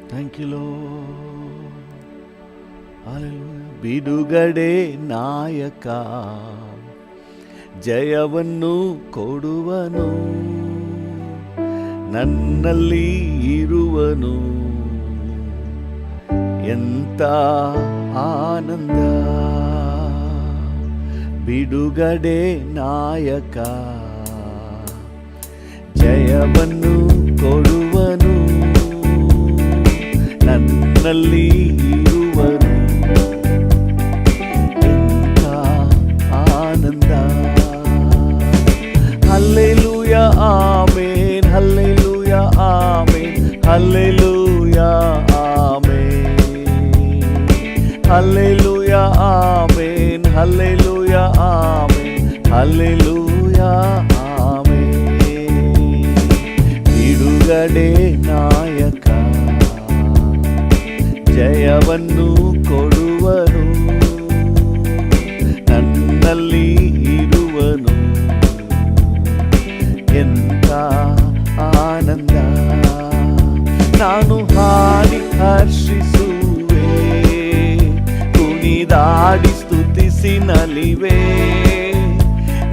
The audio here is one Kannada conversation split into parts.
Thank you lord. ಹಲ್ಲೆಲೂಯಾ. ಬಿಡುಗಡೆ ನಾಯಕ ಜಯವನ್ನು ಕೊಡುವನು, ನನ್ನಲ್ಲಿ ಇರುವನು. ಎಂತ ಆನಂದ. ಬಿಡುಗಡೆ ನಾಯಕ ಜಯವನ್ನು ಕೊಡುವನು, ನನ್ನಲ್ಲಿ ಇರುವನು. ಎಂತ ಆನಂದ. Hallelujah amen, hallelujah amen, hallelujah amen, hallelujah amen, hallelujah amen, hallelujah amen. ಬಿಡುಗಡೆ ನಾಯಕ ಜಯವನ್ನು ಕೊಡುವನು, ನನ್ನಲ್ಲಿ ಇರುವನು. ಎಂತ ಆನಂದ. ನಾನು ಹಾಡಿ ಹರ್ಷಿಸುವೆ, ಕುಣಿದಾಡಿ ಸ್ತುತಿಸಿ ನಲಿವೆ.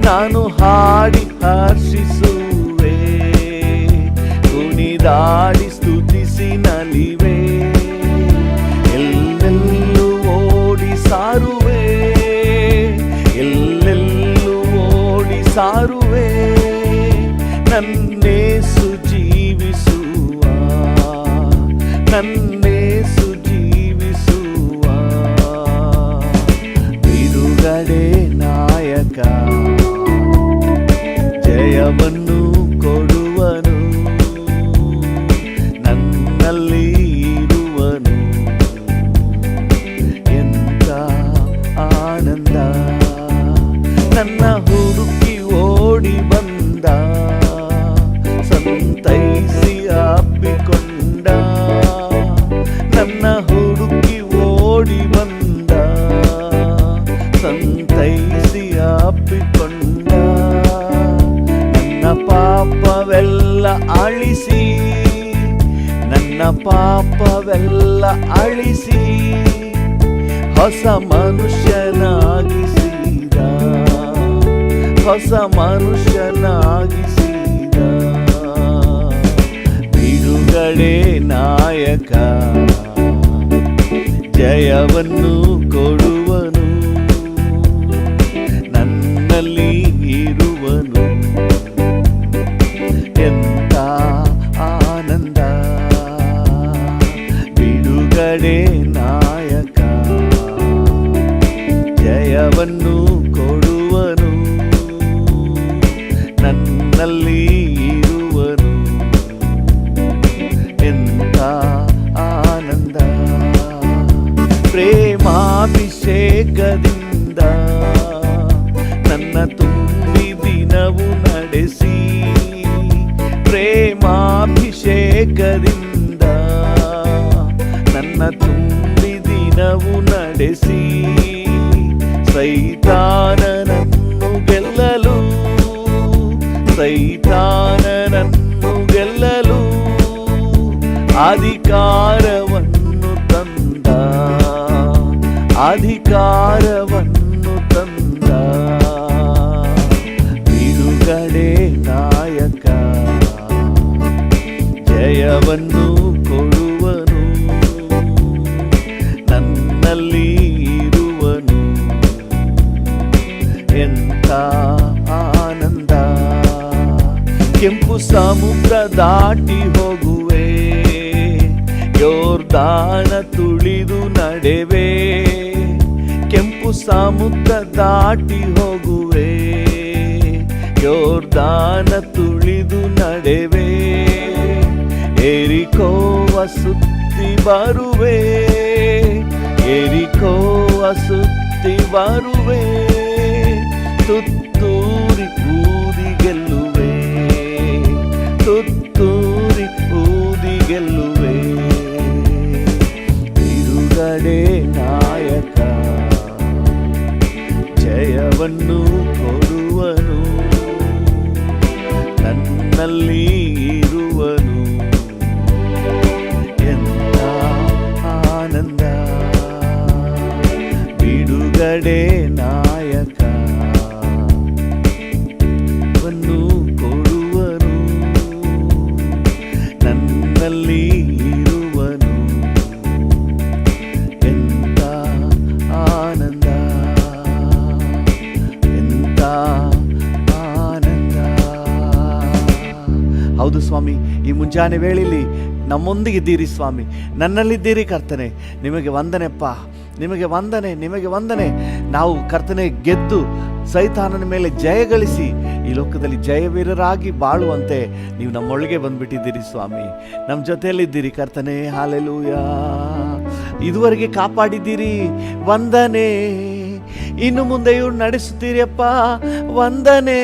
ನಾನು ಹಾಡಿ ಹರ್ಷಿಸುವೆ, ಕುಣಿದಾಡಿ ಸ್ತುತಿಸಿ ನಲಿವೆ. ಎಲ್ಲೆಲ್ಲೂ ಓಡಿ ಸಾರುವೆ, ಎಲ್ಲೆಲ್ಲೂ ಓಡಿ ಸಾರುವೆ. ನನ್ನೇಸು ಜೀವಿಸುವ, ನನ್ನೇಸು ಜೀವಿಸುವ. ಬಿಡುಗಡೆ ನಾಯಕ ಜಯವನ್ನು ಕೊಡುವನು, ನನ್ನಲ್ಲಿ ಇರುವನು. ಎಂತ ಆನಂದ. ನನ್ನ ಹುಡುಕಿ ಓಡಿ ಬಂದ, ಸಂತೈಸಿ ಅಪ್ಪಿಕೊಂಡ. ನನ್ನ ಹುಡುಕಿ ಓಡಿ ಬಂದ, ಸಂತೈಸಿ ಅಪ್ಪಿಕೊಂಡ. ನನ್ನ ಪಾಪವೆಲ್ಲ ಅಳಿಸಿ, ನನ್ನ ಪಾಪವೆಲ್ಲ ಅಳಿಸಿ, ಹೊಸ ಮನುಷ್ಯನಾಗಿಸಿದ, ಹೊಸ ಮನುಷ್ಯನಾಗಿಸಿದ. ಬಿಡುಗಡೆ ನಾಯಕ ಜಯವನ್ನು ಕೊಡುವನು, ನನ್ನಲ್ಲಿ ಇರುವನು. ಎಂತ ಆನಂದ. ಬಿಡುಗಡೆ ನಾಯಕ ಜಯವನ್ನು ಕೊಡುವನು, ನನ್ನಲ್ಲಿ ಇರುವನು. ಎಂತ ಆನಂದ. ಪ್ರೇಮಾಭಿಷೇಕದಿಂದ ನನ್ನ ತುಂಬಿ ದಿನವು ನಡೆಸಿ, ಪ್ರೇಮಾಭಿಷೇಕದಿಂದ ನನ್ನ ತುಂಬಿ ದಿನವು ನಡೆಸಿ. ಸೈತಾನನನ್ನು ಗೆಲ್ಲಲು, ಸೈತಾನನನ್ನು ಗೆಲ್ಲಲು ಅಧಿಕಾರವನ್ನು ತಂದ, ಅಧಿಕಾರವನ್ನು ತಂದ. ಬಿಡುಗಡೆ ನಾಯಕ ಜಯವನ್ನು ಕೊಡುವನು, ನನ್ನಲ್ಲಿ ಇರುವನು. ಎಂತ ಆನಂದ. ಕೆಂಪು ಸಮುದ್ರ ದಾಟಿ ಹೋಗುವೆ, ಯೋರ್ದಾನ ತುಳಿದು ನಡೆವೆ. ಕೆಂಪು ಸಮುದ್ರ ದಾಟಿ ಹೋಗುವೆ, ಯೋರ್ದಾನ ತುಳಿದು ನಡೆವೆ. ಎರಿಕೋವ ಸುತ್ತಿ ಬರುವೆ, ಎರಿಕೋವ ಸುತ್ತಿ ಬರುವೆ. ತುತ್ತೂರಿ ಊದಿ ಗೆಲ್ಲುವೆ, ತುತ್ತೂರಿ ಊದಿ ಗೆಲ್ಲುವೆ. ಬಿಡುಗಡೆ ನಾಯಕ ಜಯವನ್ನು ಕೊಡುವನು, ನನ್ನಲ್ಲಿ ಇರುವನು. ಎಂತ ನನ್ನಲ್ಲಿ ಇರುವನು. ಎಂತ ಆನಂದ, ಎಂತ ಆನಂದ. ಹೌದು ಸ್ವಾಮಿ, ಈ ಮುಂಜಾನೆ ವೇಳೆಯಲ್ಲಿ ನಮ್ಮೊಂದಿಗಿದ್ದೀರಿ ಸ್ವಾಮಿ, ನನ್ನಲ್ಲಿದ್ದೀರಿ ಕರ್ತನೆ. ನಿಮಗೆ ವಂದನೆಪ್ಪ, ನಿಮಗೆ ವಂದನೆ, ನಿಮಗೆ ವಂದನೆ. ನಾವು ಕರ್ತನೆ ಗೆದ್ದು ಸೈತಾನನ ಮೇಲೆ ಜಯಗಳಿಸಿ ಈ ಲೋಕದಲ್ಲಿ ಜಯವೀರರಾಗಿ ಬಾಳುವಂತೆ ನೀವು ನಮ್ಮೊಳಗೆ ಬಂದ್ಬಿಟ್ಟಿದ್ದೀರಿ ಸ್ವಾಮಿ. ನಮ್ಮ ಜೊತೆಯಲ್ಲಿದ್ದೀರಿ ಕರ್ತನೆ. ಹಾಲೆಲೂಯಾ. ಇದುವರೆಗೆ ಕಾಪಾಡಿದ್ದೀರಿ, ವಂದನೆ. ಇನ್ನು ಮುಂದೆಯೂ ನಡೆಸುತ್ತೀರಿಯಪ್ಪ, ವಂದನೆ.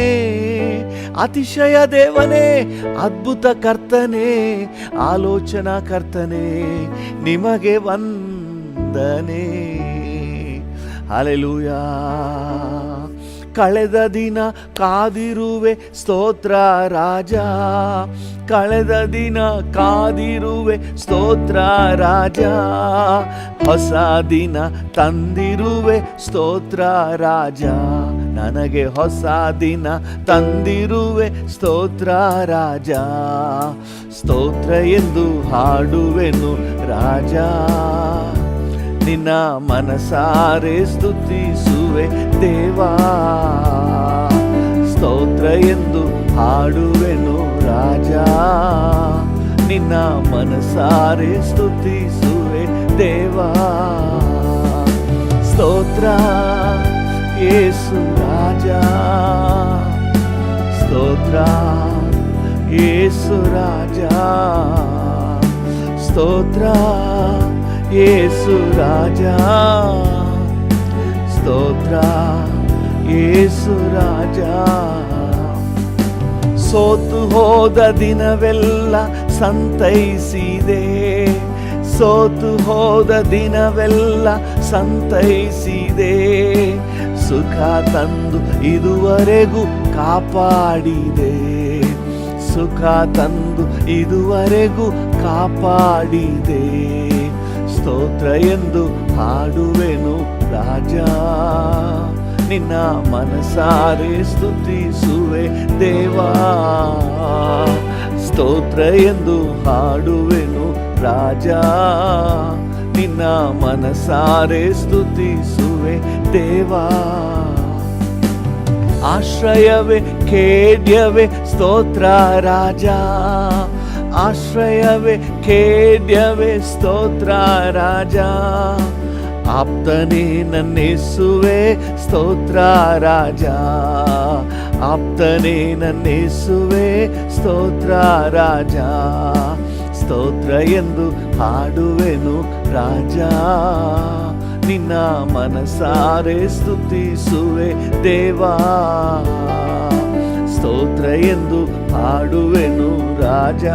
ಅತಿಶಯ ದೇವನೇ, ಅದ್ಭುತ ಕರ್ತನೆ, ಆಲೋಚನಾ ಕರ್ತನೆ, ನಿಮಗೆ ವಂದನೆ. ಹಾಲೆಲೂಯಾ. ಕಳೆದ ದಿನ ಕಾದಿರುವೆ ಸ್ತೋತ್ರ ರಾಜ, ಕಳೆದ ದಿನ ಕಾದಿರುವೆ ಸ್ತೋತ್ರ ರಾಜ. ಹೊಸ ದಿನ ತಂದಿರುವೆ ಸ್ತೋತ್ರ ರಾಜ, ನನಗೆ ಹೊಸ ದಿನ ತಂದಿರುವೆ ಸ್ತೋತ್ರ ರಾಜ. ಸ್ತೋತ್ರ ಎಂದು ಹಾಡುವೆನು ರಾಜ, ನಿನ್ನ ಮನಸಾರೆ ಸ್ತುತಿಸುವೆ ದೇವಾ. ಸ್ತೋತ್ರ ಎಂದು ಹಾಡುವೆನು ರಾಜ, ನಿನ್ನ ಮನಸಾರೆ ಸ್ತುತಿಸುವೆ ದೇವಾ. ಸ್ತೋತ್ರ ಯೇಸು ರಾಜ, ಸ್ತೋತ್ರ ಯೇಸು ರಾಜ, ಸ್ತೋತ್ರ ಯೇಸು ರಾಜ, ಸ್ತೋತ್ರ ಯೇಸು ರಾಜ. ಸೋತು ಹೋದ ದಿನವೆಲ್ಲ ಸಂತೈಸಿದೆ, ಸೋತು ಹೋದ ದಿನವೆಲ್ಲ ಸಂತೈಸಿದೆ. ಸುಖ ತಂದು ಇದುವರೆಗೂ ಕಾಪಾಡಿದೆ, ಸುಖ ತಂದು ಇದುವರೆಗೂ ಕಾಪಾಡಿದೆ. ಸ್ತೋತ್ರ ಎಂದು ಹಾಡುವೆನು ರಾಜ, ನಿನ್ನ ಮನಸಾರೆ ಸ್ತುತಿಸುವೆ ದೇವಾ. ಸ್ತೋತ್ರ ಎಂದು ಹಾಡುವೆನು ರಾಜ, ನಿನ್ನ ಮನಸಾರೆ ಸ್ತುತಿಸುವೆ ದೇವಾ. ಆಶ್ರಯವೇ ಖೇಡ್ಯವೇ ಸ್ತೋತ್ರ ರಾಜ, ಆಶ್ರಯವೇ ಖೇಡ್ಯವೇ ಸ್ತೋತ್ರ ರಾಜ. ಆಪ್ತನೇ ನನ್ನೇಸುವೆ ಸ್ತೋತ್ರ ರಾಜ, ಆಪ್ತನೇ ನನ್ನೇಸುವೆ ಸ್ತೋತ್ರ ರಾಜ. ಸ್ತೋತ್ರ ಎಂದು ಹಾಡುವೆನು ರಾಜ, ನಿನ್ನ ಮನಸಾರೆ ಸ್ತುತಿಸುವೆ ದೇವಾ. ಸ್ತೋತ್ರ ಎಂದು ಹಾಡುವೆನು ರಾಜ,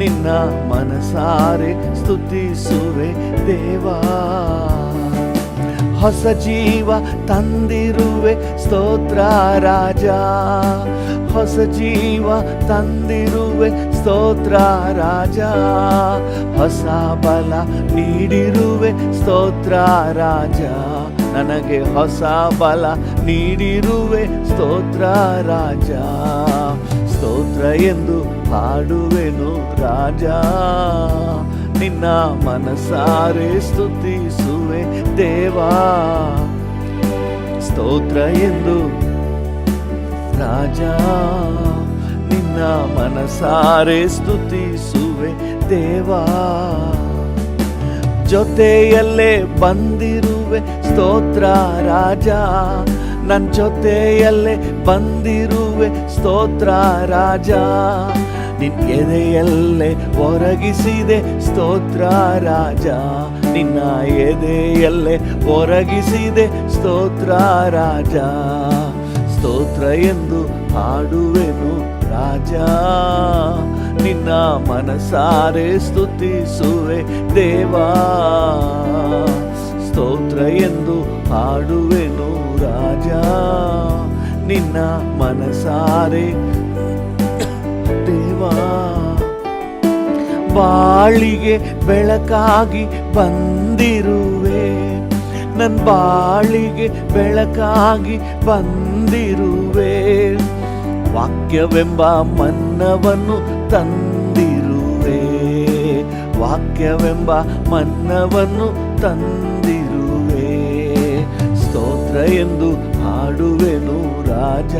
ನಿನ್ನ ಮನಸಾರೆ ಸ್ತುತಿಸುವೆ ದೇವಾ. ಹೊಸ ಜೀವ ತಂದಿರುವೆ ಸ್ತೋತ್ರ ರಾಜ, ಹೊಸ ಜೀವ ತಂದಿರುವೆ ಸ್ತೋತ್ರ ರಾಜ. ಹೊಸ ಬಲ ನೀಡಿರುವೆ ಸ್ತೋತ್ರ ರಾಜ, ನನಗೆ ಹೊಸ ಬಲ ನೀಡಿರುವೆ ಸ್ತೋತ್ರ ರಾಜ. ಸ್ತೋತ್ರ ಎಂದು ಹಾಡುವೆನು ರಾಜ, ನಿನ್ನ ಮನಸಾರೆ ಸ್ತುತಿಸುವೆ ದೇವಾ. ಸ್ತೋತ್ರ ಎಂದು ರಾಜ, ನಿನ್ನ ಮನಸಾರೆ ಸ್ತುತಿಸುವೆ ದೇವಾ. ಜೊತೆಯಲ್ಲೇ ಬಂದಿರುವೆ ಸ್ತೋತ್ರ ರಾಜ, ನನ್ನ ಜೊತೆಯಲ್ಲೇ ಬಂದಿರುವೆ ಸ್ತೋತ್ರ ರಾಜ. ನಿನ್ನ ಎದೆಯಲ್ಲೇ ಒರಗಿಸಿದೆ ಸ್ತೋತ್ರ ರಾಜ, ನಿನ್ನ ಎದೆಯಲ್ಲೇ ಒರಗಿಸಿದೆ ಸ್ತೋತ್ರ ರಾಜ. ಸ್ತೋತ್ರ ಎಂದು ಹಾಡುವೆನು ರಾಜ, ನಿನ್ನ ಮನಸಾರೆ ಸ್ತುತಿಸುವೆ ದೇವಾ. ಸ್ತೋತ್ರ ಎಂದು ಹಾಡುವೆನು ರಾಜ, ನಿನ್ನ ಮನಸಾರೆ ದೇವಾ. ಬಾಳಿಗೆ ಬೆಳಕಾಗಿ ಬಂದಿರುವೆ, ನನ್ನ ಬಾಳಿಗೆ ಬೆಳಕಾಗಿ ಬಂದಿರುವೆ. ವಾಕ್ಯವೆಂಬ ಮನ್ನವನ್ನು ತಂದಿರುವೆ, ವಾಕ್ಯವೆಂಬ ಮನ್ನವನ್ನು ತಂದಿರುವೆ. ಸ್ತೋತ್ರ ಎಂದು ಹಾಡುವೆನು ರಾಜ,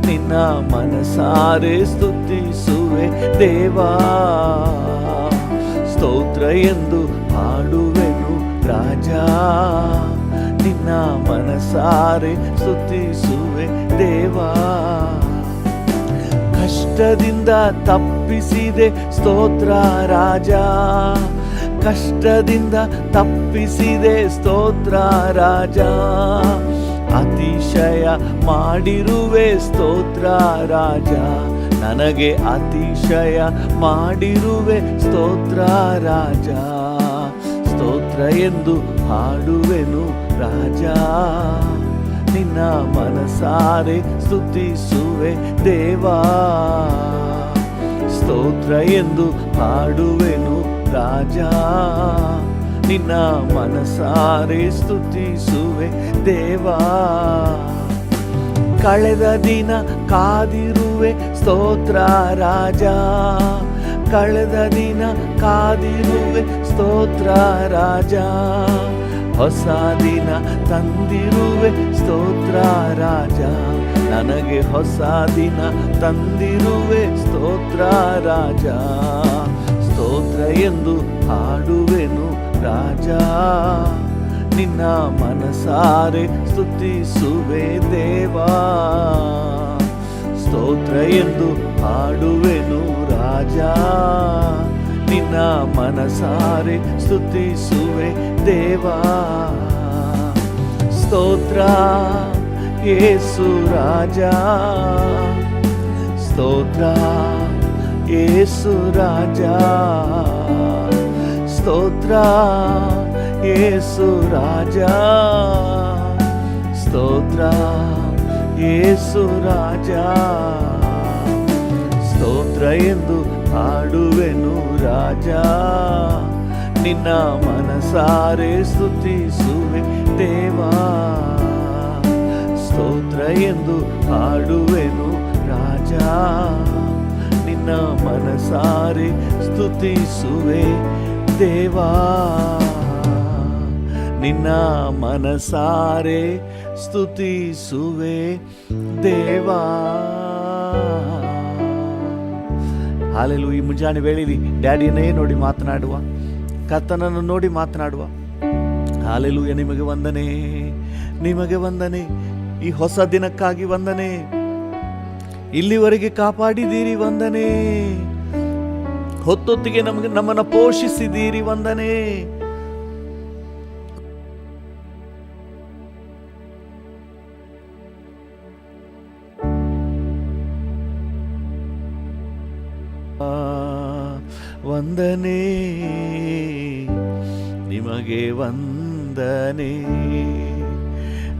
ನಿನ್ನ ಮನಸಾರೆ ಸ್ತುತಿಸುವೆ ದೇವಾ. ಸ್ತೋತ್ರ ಎಂದು ಹಾಡುವೆನು ರಾಜ, ನಿನ್ನ ಮನಸಾರೆ ಸ್ತುತಿಸುವೆ ದೇವಾ. ಕಷ್ಟದಿಂದ ತಪ್ಪಿಸಿದೆ ಸ್ತೋತ್ರ ರಾಜ, ಕಷ್ಟದಿಂದ ತಪ್ಪಿಸಿದೆ ಸ್ತೋತ್ರ ರಾಜ. ಅತಿಶಯ ಮಾಡಿರುವೆ ಸ್ತೋತ್ರ ರಾಜ, ನನಗೆ ಅತಿಶಯ ಮಾಡಿರುವೆ ಸ್ತೋತ್ರ ರಾಜ. ಸ್ತೋತ್ರ ಎಂದು ಹಾಡುವೆನು ರಾಜ, ನಿನ್ನ ಮನಸಾರೆ ಸ್ತುತಿಸುವೆ ದೇವಾ. ಸ್ತೋತ್ರ ಎಂದು ಹಾಡುವೆನು ರಾಜ, ನಿನ್ನ ಮನಸಾರೆ ಸ್ತುತಿಸುವೆ ದೇವಾ. ಕಳೆದ ದಿನ ಕಾದಿರುವೆ ಸ್ತೋತ್ರ ರಾಜ, ಕಳೆದ ದಿನ ಕಾದಿರುವೆ ಸ್ತೋತ್ರ ರಾಜ. ಹೊಸ ದಿನ ತಂದಿರುವೆ ಸ್ತೋತ್ರ ರಾಜ, ನನಗೆ ಹೊಸ ದಿನ ತಂದಿರುವೆ ಸ್ತೋತ್ರ ರಾಜ. ಸ್ತೋತ್ರ ಎಂದು ಹಾಡುವೆನು ರಾಜ, ನಿನ್ನ ಮನಸಾರೆ ಸ್ತುತಿಸುವೆ ದೇವಾ. ಸ್ತೋತ್ರ ಎಂದು ಹಾಡುವೆನು ರಾಜ, ನಿನ್ನ ಮನಸಾರೆ ಸ್ತುತಿಸುವೆ ದೇವಾ. ಸ್ತೋತ್ರ ಯೇಸು ರಾಜ, ಸ್ತೋತ್ರ ಯೇಸು ರಾಜ, ಸ್ತೋತ್ರ ಯೇಸು ರಾಜ, ಸ್ತೋತ್ರ ಯೇಸು ರಾಜ. ಸ್ತೋತ್ರ ಎಂದು ಹಾಡುವೆನು ರಾಜ, ನಿನ್ನ ಮನಸಾರೆ ಸ್ತುತಿಸುವೆ ದೇವಾ. ಸ್ತೋತ್ರ ಎಂದು ಹಾಡುವೆನು ರಾಜ, ನಿನ್ನ ಮನಸಾರೆ ಸ್ತುತಿಸುವೆ ದೇವಾ. ನಿನ್ನ ಮನಸಾರೆ ಸ್ತುತಿಸುವೆ ದೇವಾ. ಹಾಲೆಲೂಯ. ಈ ಮುಂಜಾನೆ ವೇಳೆಯಲ್ಲಿ ಡ್ಯಾಡಿಯನ್ನೇ ನೋಡಿ ಮಾತನಾಡುವ, ಕರ್ತನನ್ನು ನೋಡಿ ಮಾತನಾಡುವ. ಹಾಲೆಲೂಯ. ನಿಮಗೆ ವಂದನೆ, ನಿಮಗೆ ವಂದನೆ. ಈ ಹೊಸ ದಿನಕ್ಕಾಗಿ ವಂದನೆ, ಇಲ್ಲಿವರೆಗೆ ಕಾಪಾಡಿದ್ದೀರಿ ವಂದನೆ, ಹೊತ್ತೊತ್ತಿಗೆ ನಮ್ಮನ್ನು ಪೋಷಿಸಿದ್ದೀರಿ ವಂದನೆ. ವಂದನೆ, ನಿಮಗೆ ವಂದನೆ.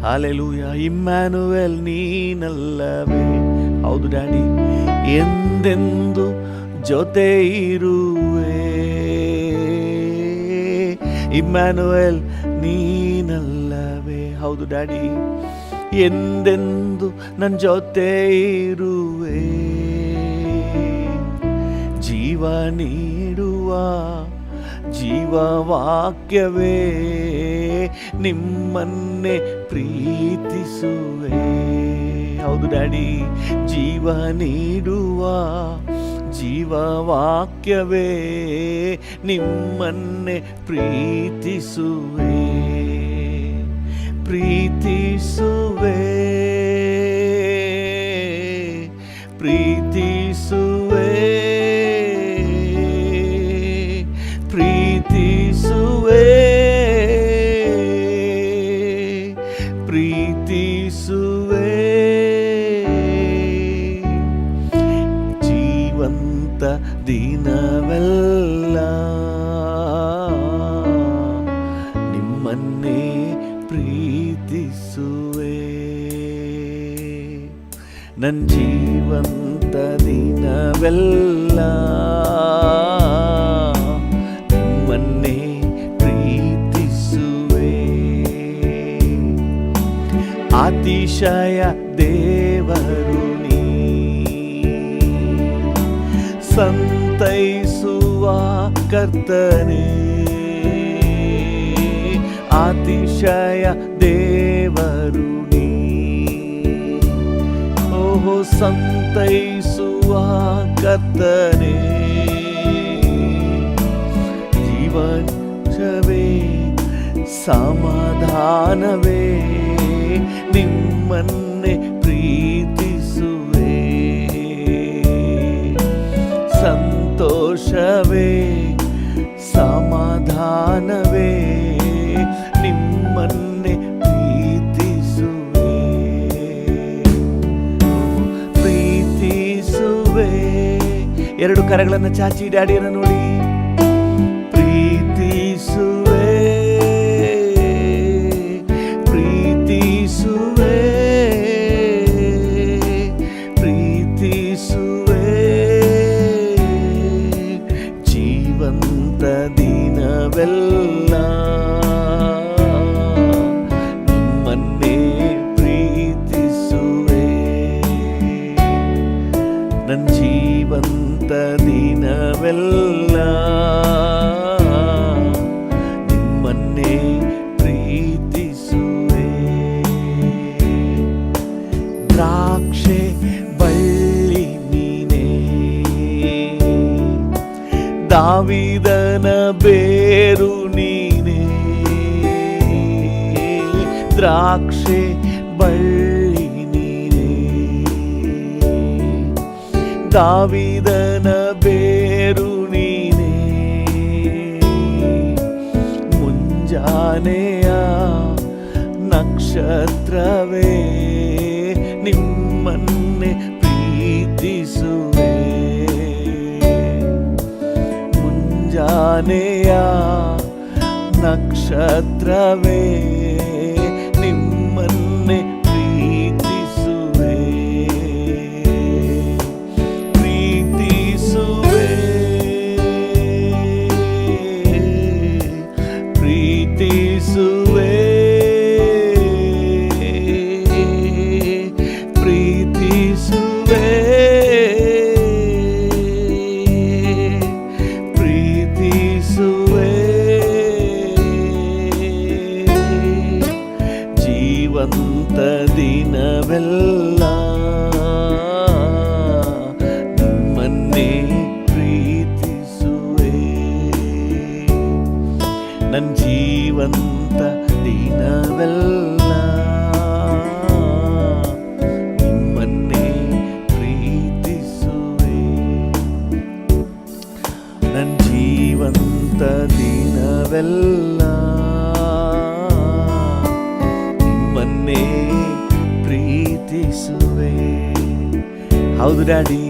ಹಾಲೆಲೂಯ. ಇಮ್ಯಾನುವೆಲ್ ನೀನಲ್ಲವೇ? ಹೌದು ಡ್ಯಾಡಿ, ಎಂದೆಂದು ಜೊತೆ ಇರುವೆ. ಇಮ್ಯಾನುವೆಲ್ ನೀನಲ್ಲವೇ? ಹೌದು ಡ್ಯಾಡಿ, ಎಂದೆಂದು ನನ್ನ ಜೊತೆ ಇರುವೆ. ಜೀವ ನೀಡುವ ಜೀವವಾಕ್ಯವೇ, ನಿಮ್ಮನ್ನೇ ಪ್ರೀತಿಸುವೆ. ಹೌದು ಡ್ಯಾಡಿ, ಜೀವ ನೀಡುವ ಜೀವವಾಕ್ಯವೇ, ನಿಮ್ಮನ್ನೇ ಪ್ರೀತಿಸುವೆ. ಪ್ರೀತಿಸುವೆ, ಪ್ರೀತಿಸುವೆ, ಪ್ರೀತಿಸುವೆ, ಪ್ರೀತಿಸುವೆ. ಜೀವಂತ ದಿನವೆಲ್ಲ ನಿಮ್ಮನ್ನೇ ಪ್ರೀತಿಸುವೆ. ನನ್ನ ಜೀವಂತ ದಿನವೆಲ್ಲ ನಿಮ್ಮನ್ನೇ ಪ್ರೀತಿಸುವೆ. ಅತಿಶಯ ದೇವರು ನೀ, ಸಂತೈಸುವ ಕರ್ತನೇ, ಅತಿಶಯ ದೇವರು ನೀ. ಓಹೋ ಸಂತೈಸುವ ಕರ್ತನೇ, ಜೀವನವೇ ಸಮಾಧಾನವೇ, ನಿಮ್ಮನ್ನೇ ಪ್ರೀತಿಸುವೆ. ಸಂತೋಷವೇ ಸಮಾಧಾನವೇ, ನಿಮ್ಮನ್ನೇ ಪ್ರೀತಿಸುವೆ. ಪ್ರೀತಿಸುವೆ. ಎರಡು ಕರಗಳನ್ನು ಚಾಚಿ ಡ್ಯಾಡಿಯನ್ನು ನೋಡಿ. ಪ್ರೀತಿಸುವೆ, ಪ್ರೀತಿಸುವೆ, ಪ್ರೀತಿಸುವೆ. ಜೀವಂತ ದಿನವೆಲ್ಲ ನಿಮ್ಮನ್ನೇ ಪ್ರೀತಿಸುವೆ. ನನ್ನ ಜೀವಂತ ದಿನವೆಲ್ಲ ನಿಮ್ಮನ್ನೇ ಪ್ರೀತಿಸುವೆ. ದ್ರಾಕ್ಷೆ ಬಳ್ಳಿ ನೀನೇ, ದಾವೀದನ ಬೇರು ನೀನೇ. ದ್ರಾಕ್ಷೆ ಬಳ್ಳಿ ನೀನೇ, ದಾವೀದನ ಬೇರು ನೀನೇ. ಮುಂಜಾನೆಯ ನಕ್ಷತ್ರವೇ, ನಿಮ್ಮನ್ನೇ ಪ್ರೀತಿಸುವೆ. ಮುಂಜಾನೆಯ ನಕ್ಷತ್ರವೇ, ನಿಮ್ಮನ್ನೇ ಪ್ರೀತಿಸುವೆ. ಪ್ರೀತಿಸುವೆ, ಪ್ರೀತಿಸುವೆ, ಪ್ರೀತಿಸುವೆ, ಪ್ರೀತಿಸುವೆ. ಜೀವಂತ ದಿನವೆಲ್ಲ ನಿಮ್ಮನ್ನೇ ಪ್ರೀತಿಸುವೆ. ನನ್ನ ಜೀವಂತ ದಿನವೆಲ್ಲ ನಿಮ್ಮನ್ನೇ ಪ್ರೀತಿಸುವೆ. ನನ್ನ ಜೀವಂತ ದಿನವೆಲ್ಲ ನಿಮ್ಮನ್ನೇ ಪ್ರೀತಿಸುವೆ. ಹೌದು ಡ್ಯಾಡಿ,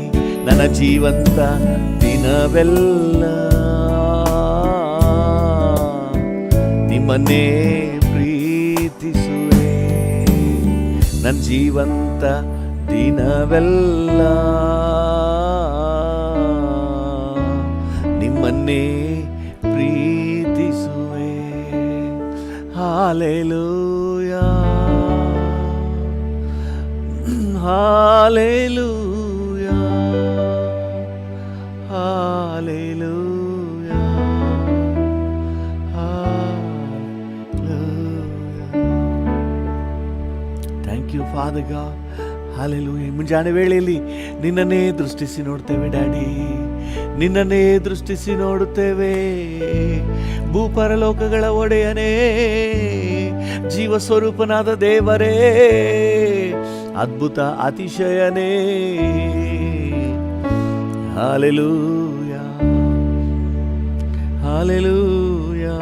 ನನ್ನ ಜೀವಂತ ದಿನವೆಲ್ಲ ನಿಮ್ಮನ್ನೇ ಪ್ರೀತಿಸುವೆ. ನನ್ನ ಜೀವಂತ ದಿನವೆಲ್ಲ ನಿಮ್ಮನ್ನೇ ಪ್ರೀತಿಸುವೆ. Hallelujah, hallelujah, hallelujah, hallelujah. Thank you Father God. Hallelujah. ಮುಂಜಾನೆ ವೇಳೆಯಲ್ಲಿ ನಿನ್ನನ್ನೇ ದೃಷ್ಟಿಸಿ ನೋಡ್ತೇವೆ ಡ್ಯಾಡಿ, ನಿನ್ನನ್ನೇ ದೃಷ್ಟಿಸಿ ನೋಡುತ್ತೇವೆ. ಭೂಪರಲೋಕಗಳ ಒಡೆಯನೇ, ಜೀವ ಸ್ವರೂಪನಾದ ದೇವರೇ, ಅದ್ಭುತ ಅತಿಶಯನೇ. Hallelujah, hallelujah,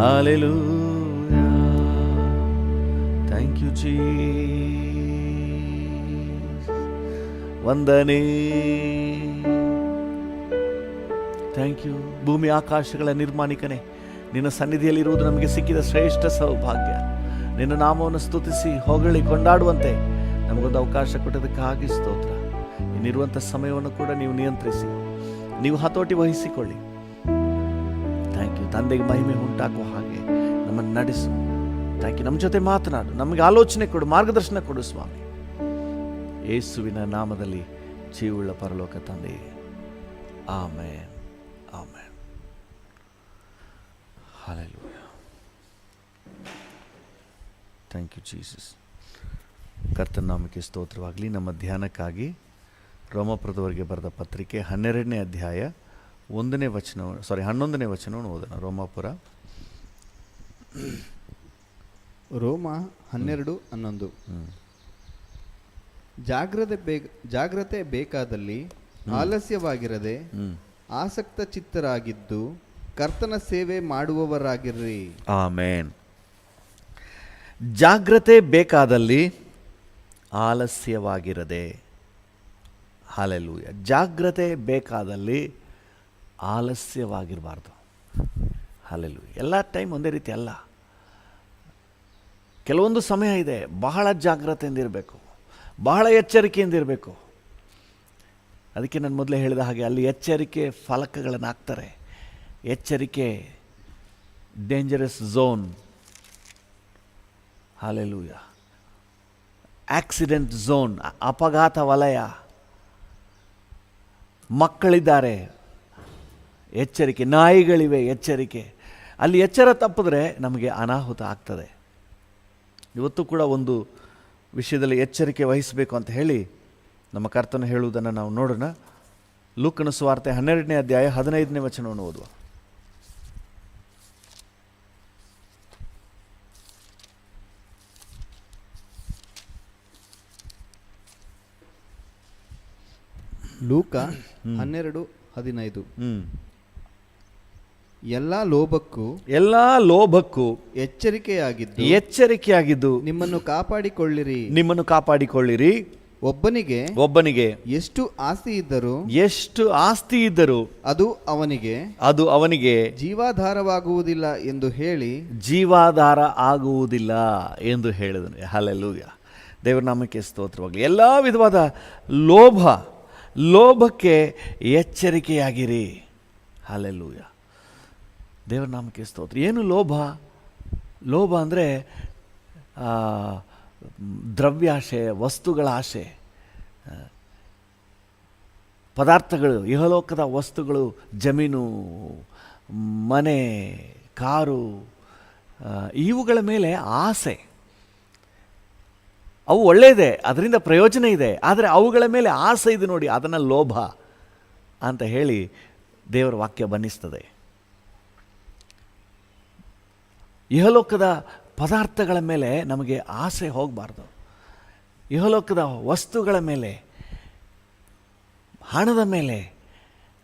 hallelujah. Thank you Jesus. ವಂದನೆ. Thank you. ಭೂಮಿ ಆಕಾಶಗಳ ನಿರ್ಮಾಣಿಕನೇ, ನಿನ್ನ ಸನ್ನಿಧಿಯಲ್ಲಿರುವುದು ನಮಗೆ ಸಿಕ್ಕಿದ ಶ್ರೇಷ್ಠ ಸೌಭಾಗ್ಯ. ನಿನ್ನ ನಾಮವನ್ನು ಸ್ತುತಿಸಿ ಹೊಗಳಿ ಕೊಂಡಾಡುವಂತೆ ನಮಗೊಂದು ಅವಕಾಶ ಕೊಟ್ಟದಕ್ಕಾಗಿ ಸ್ತೋತ್ರ. ಇನ್ನಿರುವಂಥ ಸಮಯವನ್ನು ಕೂಡ ನೀವು ನಿಯಂತ್ರಿಸಿ, ನೀವು ಹತೋಟಿ ವಹಿಸಿಕೊಳ್ಳಿ. Thank you. ತಂದೆಗೆ ಮಹಿಮೆ ಉಂಟಾಗುವ ಹಾಗೆ ನಮ್ಮನ್ನು ನಡೆಸು. Thank you. ನಮ್ಮ ಜೊತೆ ಮಾತನಾಡು, ನಮಗೆ ಆಲೋಚನೆ ಕೊಡು, ಮಾರ್ಗದರ್ಶನ ಕೊಡು ಸ್ವಾಮಿ. ಯೇಸುವಿನ ನಾಮದಲ್ಲಿ ಜೀವವುಳ್ಳ ಪರಲೋಕ ತಂದೆಯೇ, amen, amen. Hallelujah. Thank you Jesus. ಕರ್ತನ ನಾಮಕ್ಕೆ ಸ್ತೋತ್ರವಾಗಲಿ. ನಮ್ಮ ಧ್ಯಾನಕ್ಕಾಗಿ ರೋಮಾಪುರದವರೆಗೆ ಬರೆದ ಪತ್ರಿಕೆ 12ನೇ ಅಧ್ಯಾಯ 11ನೇ ವಚನವನ್ನು ಓದೋಣ. ರೋಮಾಪುರ ರೋಮ 12:11. ಜಾಗ್ರತೆ ಬೇಕಾದಲ್ಲಿ ಆಲಸ್ಯವಾಗಿರದೆ ಆಸಕ್ತ ಚಿತ್ತರಾಗಿದ್ದು ಕರ್ತನ ಸೇವೆ ಮಾಡುವವರಾಗಿರ್ರಿ. ಆಮೆನ್. ಜಾಗ್ರತೆ ಬೇಕಾದಲ್ಲಿ ಆಲಸ್ಯವಾಗಿರದೆ. ಹಲ್ಲೆಲೂಯಾ. ಜಾಗ್ರತೆ ಬೇಕಾದಲ್ಲಿ ಆಲಸ್ಯವಾಗಿರಬಾರ್ದು. ಹಲ್ಲೆಲೂಯಾ. ಎಲ್ಲ ಟೈಮ್ ಒಂದೇ ರೀತಿ ಅಲ್ಲ. ಕೆಲವೊಂದು ಸಮಯ ಇದೆ, ಬಹಳ ಜಾಗ್ರತೆಯಿಂದ ಇರಬೇಕು, ಬಹಳ ಎಚ್ಚರಿಕೆಯಿಂದ ಇರಬೇಕು. ಅದಕ್ಕೆ ನಾನು ಮೊದಲೇ ಹೇಳಿದ ಹಾಗೆ ಅಲ್ಲಿ ಎಚ್ಚರಿಕೆ ಫಲಕಗಳನ್ನು ಹಾಕ್ತಾರೆ. ಎಚ್ಚರಿಕೆ dangerous zone. Hallelujah. Accident zone, ಅಪಘಾತ ವಲಯ. ಮಕ್ಕಳಿದ್ದಾರೆ, ಎಚ್ಚರಿಕೆ. ನಾಯಿಗಳಿವೆ, ಎಚ್ಚರಿಕೆ. ಅಲ್ಲಿ ಎಚ್ಚರ ತಪ್ಪಿದ್ರೆ ನಮಗೆ ಅನಾಹುತ ಆಗ್ತದೆ. ಇವತ್ತು ಕೂಡ ಒಂದು ವಿಷಯದಲ್ಲಿ ಎಚ್ಚರಿಕೆ ವಹಿಸಬೇಕು ಅಂತ ಹೇಳಿ ನಮ್ಮ ಕರ್ತನು ಹೇಳುವುದನ್ನು ನಾವು ನೋಡೋಣ. ಲೂಕನ ಸುವಾರ್ತೆ 12ನೇ ಅಧ್ಯಾಯ 15ನೇ ವಚನವನ್ನು ಓದುವ. ಲೂಕ 12:15. ಎಲ್ಲಾ ಲೋಭಕ್ಕೂ ಎಚ್ಚರಿಕೆಯಾಗಿದ್ದು ನಿಮ್ಮನ್ನು ಕಾಪಾಡಿಕೊಳ್ಳಿರಿ. ಒಬ್ಬನಿಗೆ ಎಷ್ಟು ಆಸ್ತಿ ಇದ್ದರೂ ಅದು ಅವನಿಗೆ ಜೀವಾಧಾರವಾಗುವುದಿಲ್ಲ ಎಂದು ಹೇಳಿದನು. ಹಲ್ಲೆಲೂಯಾ. ದೇವರ ನಾಮಕ್ಕೆ ಸ್ತೋತ್ರವಾಗಲಿ. ಎಲ್ಲ ವಿಧವಾದ ಲೋಭಕ್ಕೆ ಎಚ್ಚರಿಕೆಯಾಗಿರಿ. ಹಲ್ಲೆಲೂಯಾ. ದೇವರ ನಾಮಕ್ಕೆ ಸ್ತೋತ್ರ. ಏನು ಲೋಭ ಅಂದರೆ ದ್ರವ್ಯಾಶೆ, ವಸ್ತುಗಳ ಆಶೆ, ಪದಾರ್ಥಗಳು, ಇಹಲೋಕದ ವಸ್ತುಗಳು, ಜಮೀನು, ಮನೆ, ಕಾರು, ಇವುಗಳ ಮೇಲೆ ಆಸೆ. ಅವು ಒಳ್ಳೆಯದೇ, ಅದರಿಂದ ಪ್ರಯೋಜನ ಇದೆ. ಆದರೆ ಅವುಗಳ ಮೇಲೆ ಆಸೆ ಇದೆ ನೋಡಿ, ಅದನ್ನು ಲೋಭ ಅಂತ ಹೇಳಿ ದೇವರ ವಾಕ್ಯ ಬಣ್ಣಿಸ್ತದೆ. ಇಹಲೋಕದ ಪದಾರ್ಥಗಳ ಮೇಲೆ ನಮಗೆ ಆಸೆ ಹೋಗಬಾರ್ದು. ಇಹಲೋಕದ ವಸ್ತುಗಳ ಮೇಲೆ, ಹಣದ ಮೇಲೆ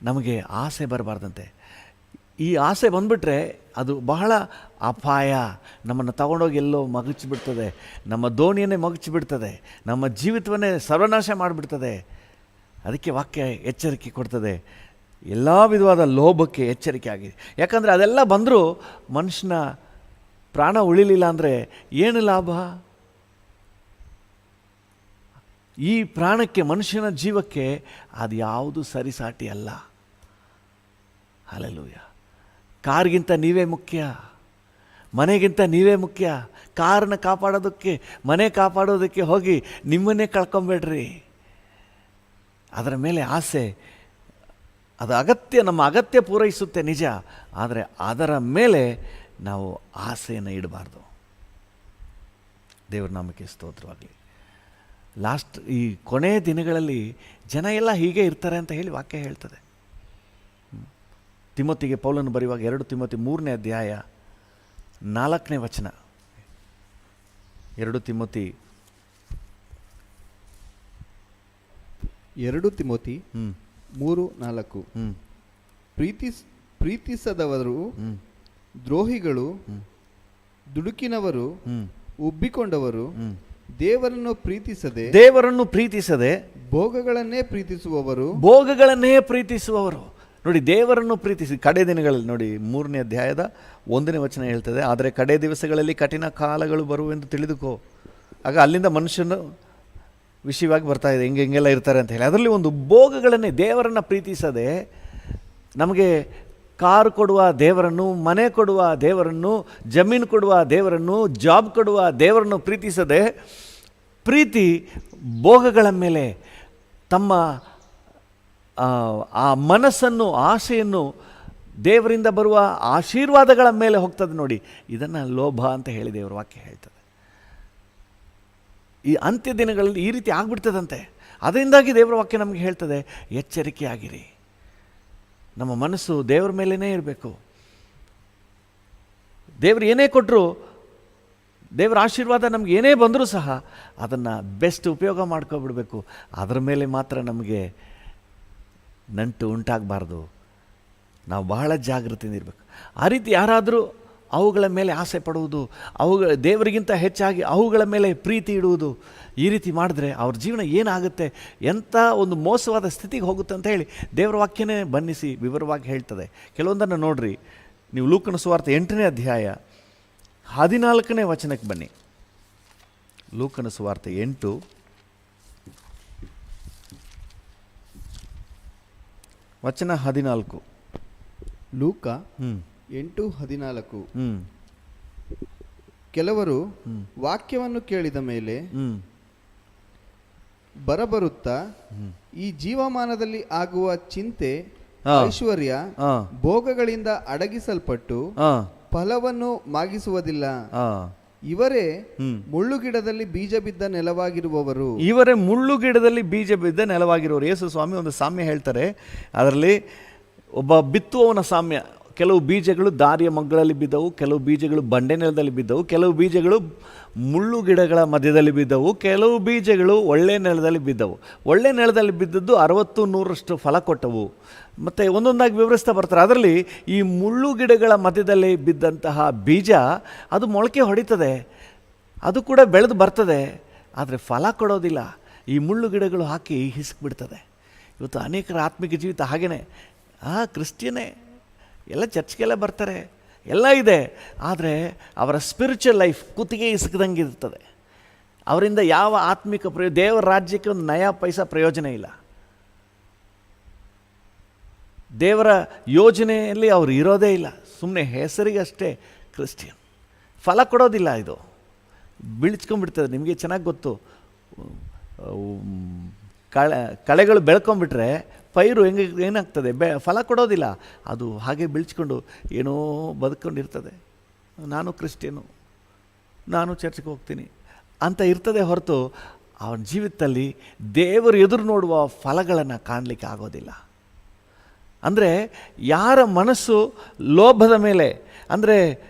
ನಮಗೆ ಆಸೆ ಬರಬಾರ್ದಂತೆ. ಈ ಆಸೆ ಬಂದುಬಿಟ್ರೆ ಅದು ಬಹಳ ಅಪಾಯ. ನಮ್ಮನ್ನು ತಗೊಂಡೋಗಿ ಎಲ್ಲೋ ಮಗುಚಿಬಿಡ್ತದೆ, ನಮ್ಮ ದೋಣಿಯನ್ನೇ ಮಗುಚಿಬಿಡ್ತದೆ, ನಮ್ಮ ಜೀವಿತವನ್ನೇ ಸರ್ವನಾಶ ಮಾಡಿಬಿಡ್ತದೆ. ಅದಕ್ಕೆ ವಾಕ್ಯ ಎಚ್ಚರಿಕೆ ಕೊಡ್ತದೆ. ಎಲ್ಲ ವಿಧವಾದ ಲೋಭಕ್ಕೆ ಎಚ್ಚರಿಕೆ ಆಗಿದೆ. ಯಾಕಂದರೆ ಅದೆಲ್ಲ ಬಂದರೂ ಮನುಷ್ಯನ ಪ್ರಾಣ ಉಳಿಲಿಲ್ಲ ಅಂದರೆ ಏನು ಲಾಭ? ಈ ಪ್ರಾಣಕ್ಕೆ, ಮನುಷ್ಯನ ಜೀವಕ್ಕೆ ಅದು ಯಾವುದು ಸರಿಸಾಟಿ ಅಲ್ಲ. ಹಲ್ಲೆಲೂಯಾ. ಕಾರ್ಗಿಂತ ನೀವೇ ಮುಖ್ಯ, ಮನೆಗಿಂತ ನೀವೇ ಮುಖ್ಯ. ಕಾರನ್ನ ಕಾಪಾಡೋದಕ್ಕೆ, ಮನೆ ಕಾಪಾಡೋದಕ್ಕೆ ಹೋಗಿ ನಿಮ್ಮನ್ನೇ ಕಳ್ಕೊಂಬೇಡ್ರಿ. ಅದರ ಮೇಲೆ ಆಸೆ, ಅದು ಅಗತ್ಯ, ನಮ್ಮ ಅಗತ್ಯ ಪೂರೈಸುತ್ತೆ ನಿಜ. ಆದರೆ ಅದರ ಮೇಲೆ ನಾವು ಆಸೆಯನ್ನು ಇಡಬಾರ್ದು. ದೇವರ ನಾಮಕ್ಕೆ ಸ್ತೋತ್ರವಾಗಲಿ. ಈ ಕೊನೆಯ ದಿನಗಳಲ್ಲಿ ಜನ ಎಲ್ಲ ಹೀಗೆ ಇರ್ತಾರೆ ಅಂತ ಹೇಳಿ ವಾಕ್ಯ ಹೇಳ್ತದೆ. ತಿಮೋತಿಗೆ ಪೌಲನು ಬರೆಯುವಾಗ 2 ತಿಮೋತಿ 3ನೇ ಅಧ್ಯಾಯ 4ನೇ ವಚನ. 2 ತಿಮೋತಿ 3:4. ಪ್ರೀತಿಸದವರು, ದ್ರೋಹಿಗಳು, ದುಡುಕಿನವರು, ಉಬ್ಬಿಕೊಂಡವರು, ದೇವರನ್ನು ಪ್ರೀತಿಸದೆ ಭೋಗಗಳನ್ನೇ ಪ್ರೀತಿಸುವವರು. ನೋಡಿ, ದೇವರನ್ನು ಪ್ರೀತಿಸಿ. ಕಡೆ ದಿನಗಳಲ್ಲಿ ನೋಡಿ, 3ನೇ ಅಧ್ಯಾಯದ 1ನೇ ವಚನ ಹೇಳ್ತದೆ, ಆದರೆ ಕಡೆ ದಿವಸಗಳಲ್ಲಿ ಕಠಿಣ ಕಾಲಗಳು ಬರುವೆಂದು ತಿಳಿದುಕೋ. ಆಗ ಅಲ್ಲಿಂದ ಮನುಷ್ಯನು ವಿಷಯವಾಗಿ ಬರ್ತಾ ಇದೆ, ಹಿಂಗೆಲ್ಲ ಇರ್ತಾರೆ ಅಂತ ಹೇಳಿ. ಅದರಲ್ಲಿ ಒಂದು ಭೋಗಗಳನ್ನೇ, ದೇವರನ್ನು ಪ್ರೀತಿಸದೆ, ನಮಗೆ ಕಾರು ಕೊಡುವ ದೇವರನ್ನು, ಮನೆ ಕೊಡುವ ದೇವರನ್ನು, ಜಮೀನು ಕೊಡುವ ದೇವರನ್ನು, ಜಾಬ್ ಕೊಡುವ ದೇವರನ್ನು ಪ್ರೀತಿಸದೆ, ಪ್ರೀತಿ ಭೋಗಗಳ ಮೇಲೆ, ತಮ್ಮ ಆ ಮನಸ್ಸನ್ನು, ಆಸೆಯನ್ನು ದೇವರಿಂದ ಬರುವ ಆಶೀರ್ವಾದಗಳ ಮೇಲೆ ಹೋಗ್ತದೆ ನೋಡಿ. ಇದನ್ನು ಲೋಭ ಅಂತ ಹೇಳಿ ದೇವರ ವಾಕ್ಯ ಹೇಳ್ತದೆ. ಈ ಅಂತ್ಯ ದಿನಗಳಲ್ಲಿ ಈ ರೀತಿ ಆಗ್ಬಿಡ್ತದಂತೆ. ಅದರಿಂದಾಗಿ ದೇವರ ವಾಕ್ಯ ನಮಗೆ ಹೇಳ್ತದೆ, ಎಚ್ಚರಿಕೆಯಾಗಿರಿ. ನಮ್ಮ ಮನಸ್ಸು ದೇವರ ಮೇಲೇ ಇರಬೇಕು. ದೇವರು ಏನೇ ಕೊಟ್ಟರು, ದೇವರ ಆಶೀರ್ವಾದ ನಮ್ಗೆ ಏನೇ ಬಂದರೂ ಸಹ ಅದನ್ನು ಬೆಸ್ಟ್ ಉಪಯೋಗ ಮಾಡ್ಕೊಬಿಡ್ಬೇಕು. ಅದರ ಮೇಲೆ ಮಾತ್ರ ನಮಗೆ ನಂಟು ಉಂಟಾಗಬಾರ್ದು. ನಾವು ಬಹಳ ಜಾಗೃತಿಯಿಂದ ಇರಬೇಕು. ಆ ರೀತಿ ಯಾರಾದರೂ ಅವುಗಳ ಮೇಲೆ ಆಸೆ ಪಡುವುದು, ದೇವರಿಗಿಂತ ಹೆಚ್ಚಾಗಿ ಅವುಗಳ ಮೇಲೆ ಪ್ರೀತಿ ಇಡುವುದು, ಈ ರೀತಿ ಮಾಡಿದ್ರೆ ಅವ್ರ ಜೀವನ ಏನಾಗುತ್ತೆ, ಎಂಥ ಒಂದು ಮೋಸವಾದ ಸ್ಥಿತಿಗೆ ಹೋಗುತ್ತೆ ಅಂತ ಹೇಳಿ ದೇವರ ವಾಕ್ಯನೇ ಬನ್ನಿಸಿ ವಿವರವಾಗಿ ಹೇಳ್ತದೆ. ಕೆಲವೊಂದನ್ನು ನೋಡ್ರಿ ನೀವು. ಲೂಕನ ಸುವಾರ್ತೆ 8ನೇ ಅಧ್ಯಾಯ 14ನೇ ವಚನಕ್ಕೆ ಬನ್ನಿ. ಲೂಕನ ಸುವಾರ್ತೆ 8 ವಚನ 14. ಲೂಕ 8:14. ಹ್ಮ್. ಕೆಲವರು ವಾಕ್ಯವನ್ನು ಕೇಳಿದ ಮೇಲೆ ಬರಬರುತ್ತಾ ಈ ಜೀವಮಾನದಲ್ಲಿ ಆಗುವ ಚಿಂತೆ, ಐಶ್ವರ್ಯ, ಭೋಗಗಳಿಂದ ಅಡಗಿಸಲ್ಪಟ್ಟು ಫಲವನ್ನು ಮಾಗಿಸುವುದಿಲ್ಲ. ಇವರೇ ಮುಳ್ಳುಗಿಡದಲ್ಲಿ ಬೀಜ ಬಿದ್ದ ನೆಲವಾಗಿರುವವರು. ಇವರೇ ಮುಳ್ಳುಗಿಡದಲ್ಲಿ ಬೀಜ ಬಿದ್ದ ನೆಲವಾಗಿರುವವರು. ಯೇಸು ಸ್ವಾಮಿ ಒಂದು ಸಾಮ್ಯ ಹೇಳ್ತಾರೆ. ಅದರಲ್ಲಿ ಒಬ್ಬ ಬಿತ್ತುವವನ ಸಾಮ್ಯ. ಕೆಲವು ಬೀಜಗಳು ದಾರಿಯ ಮಗ್ಗಳಲ್ಲಿ ಬಿದ್ದವು, ಕೆಲವು ಬೀಜಗಳು ಬಂಡೆ ನೆಲದಲ್ಲಿ ಬಿದ್ದವು, ಕೆಲವು ಬೀಜಗಳು ಮುಳ್ಳು ಗಿಡಗಳ ಮಧ್ಯದಲ್ಲಿ ಬಿದ್ದವು, ಕೆಲವು ಬೀಜಗಳು ಒಳ್ಳೆ ನೆಲದಲ್ಲಿ ಬಿದ್ದವು. ಒಳ್ಳೆ ನೆಲದಲ್ಲಿ ಬಿದ್ದದ್ದು 60-100ರಷ್ಟು ಫಲ ಕೊಟ್ಟವು. ಮತ್ತು ಒಂದೊಂದಾಗಿ ವಿವರಿಸ್ತಾ ಬರ್ತಾರೆ. ಅದರಲ್ಲಿ ಈ ಮುಳ್ಳು ಗಿಡಗಳ ಮಧ್ಯದಲ್ಲಿ ಬಿದ್ದಂತಹ ಬೀಜ ಅದು ಮೊಳಕೆ ಹೊಡಿತದೆ, ಅದು ಕೂಡ ಬೆಳೆದು ಬರ್ತದೆ, ಆದರೆ ಫಲ ಕೊಡೋದಿಲ್ಲ. ಈ ಮುಳ್ಳು ಗಿಡಗಳು ಹಾಕಿ ಹಿಸ್ಕ್ಬಿಡ್ತದೆ. ಇವತ್ತು ಅನೇಕರ ಆತ್ಮಿಕ ಜೀವಿತ ಹಾಗೇ. ಕ್ರಿಶ್ಚಿಯನ್ನೇ, ಎಲ್ಲ ಚರ್ಚ್ಗೆಲ್ಲ ಬರ್ತಾರೆ, ಎಲ್ಲ ಇದೆ, ಆದರೆ ಅವರ ಸ್ಪಿರಿಚುವಲ್ ಲೈಫ್ ಕುತ್ತಿಗೆ ಇಸ್ಕದಂಗೆ ಇರ್ತದೆ. ಅವರಿಂದ ಯಾವ ಆತ್ಮಿಕ ದೇವರ ರಾಜ್ಯಕ್ಕೆ ಒಂದು ನಯಾ ಪೈಸಾ ಪ್ರಯೋಜನ ಇಲ್ಲ. ದೇವರ ಯೋಜನೆಯಲ್ಲಿ ಅವರು ಇರೋದೇ ಇಲ್ಲ. ಸುಮ್ಮನೆ ಹೆಸರಿಗಷ್ಟೇ ಕ್ರಿಶ್ಚಿಯನ್. ಫಲ ಕೊಡೋದಿಲ್ಲ. ಇದು ಬೀಳ್ಸ್ಕೊಂಡ್ಬಿಡ್ತದೆ. ನಿಮಗೆ ಚೆನ್ನಾಗಿ ಗೊತ್ತು. ಕಳೆಗಳು ಬೆಳ್ಕೊಂಡ್ಬಿಟ್ರೆ ಪೈರು ಏನಾಗ್ತದೆ, ಫಲ ಕೊಡೋದಿಲ್ಲ. ಅದು ಹಾಗೆ ಬೀಳ್ಸ್ಕೊಂಡು ಏನೋ ಬದುಕೊಂಡಿರ್ತದೆ. ನಾನು ಕ್ರಿಶ್ಚಿಯನು, ನಾನು ಚರ್ಚ್ಗೆ ಹೋಗ್ತೀನಿ ಅಂತ ಇರ್ತದೆ ಹೊರತು ಅವನ ಜೀವಿತದಲ್ಲಿ ದೇವರು ಎದುರು ನೋಡುವ ಫಲಗಳನ್ನು ಕಾಣಲಿಕ್ಕೆ ಆಗೋದಿಲ್ಲ. ಅಂದರೆ ಯಾರ ಮನಸ್ಸು ಲೋಭದ ಮೇಲೆ, ಅಂದರೆ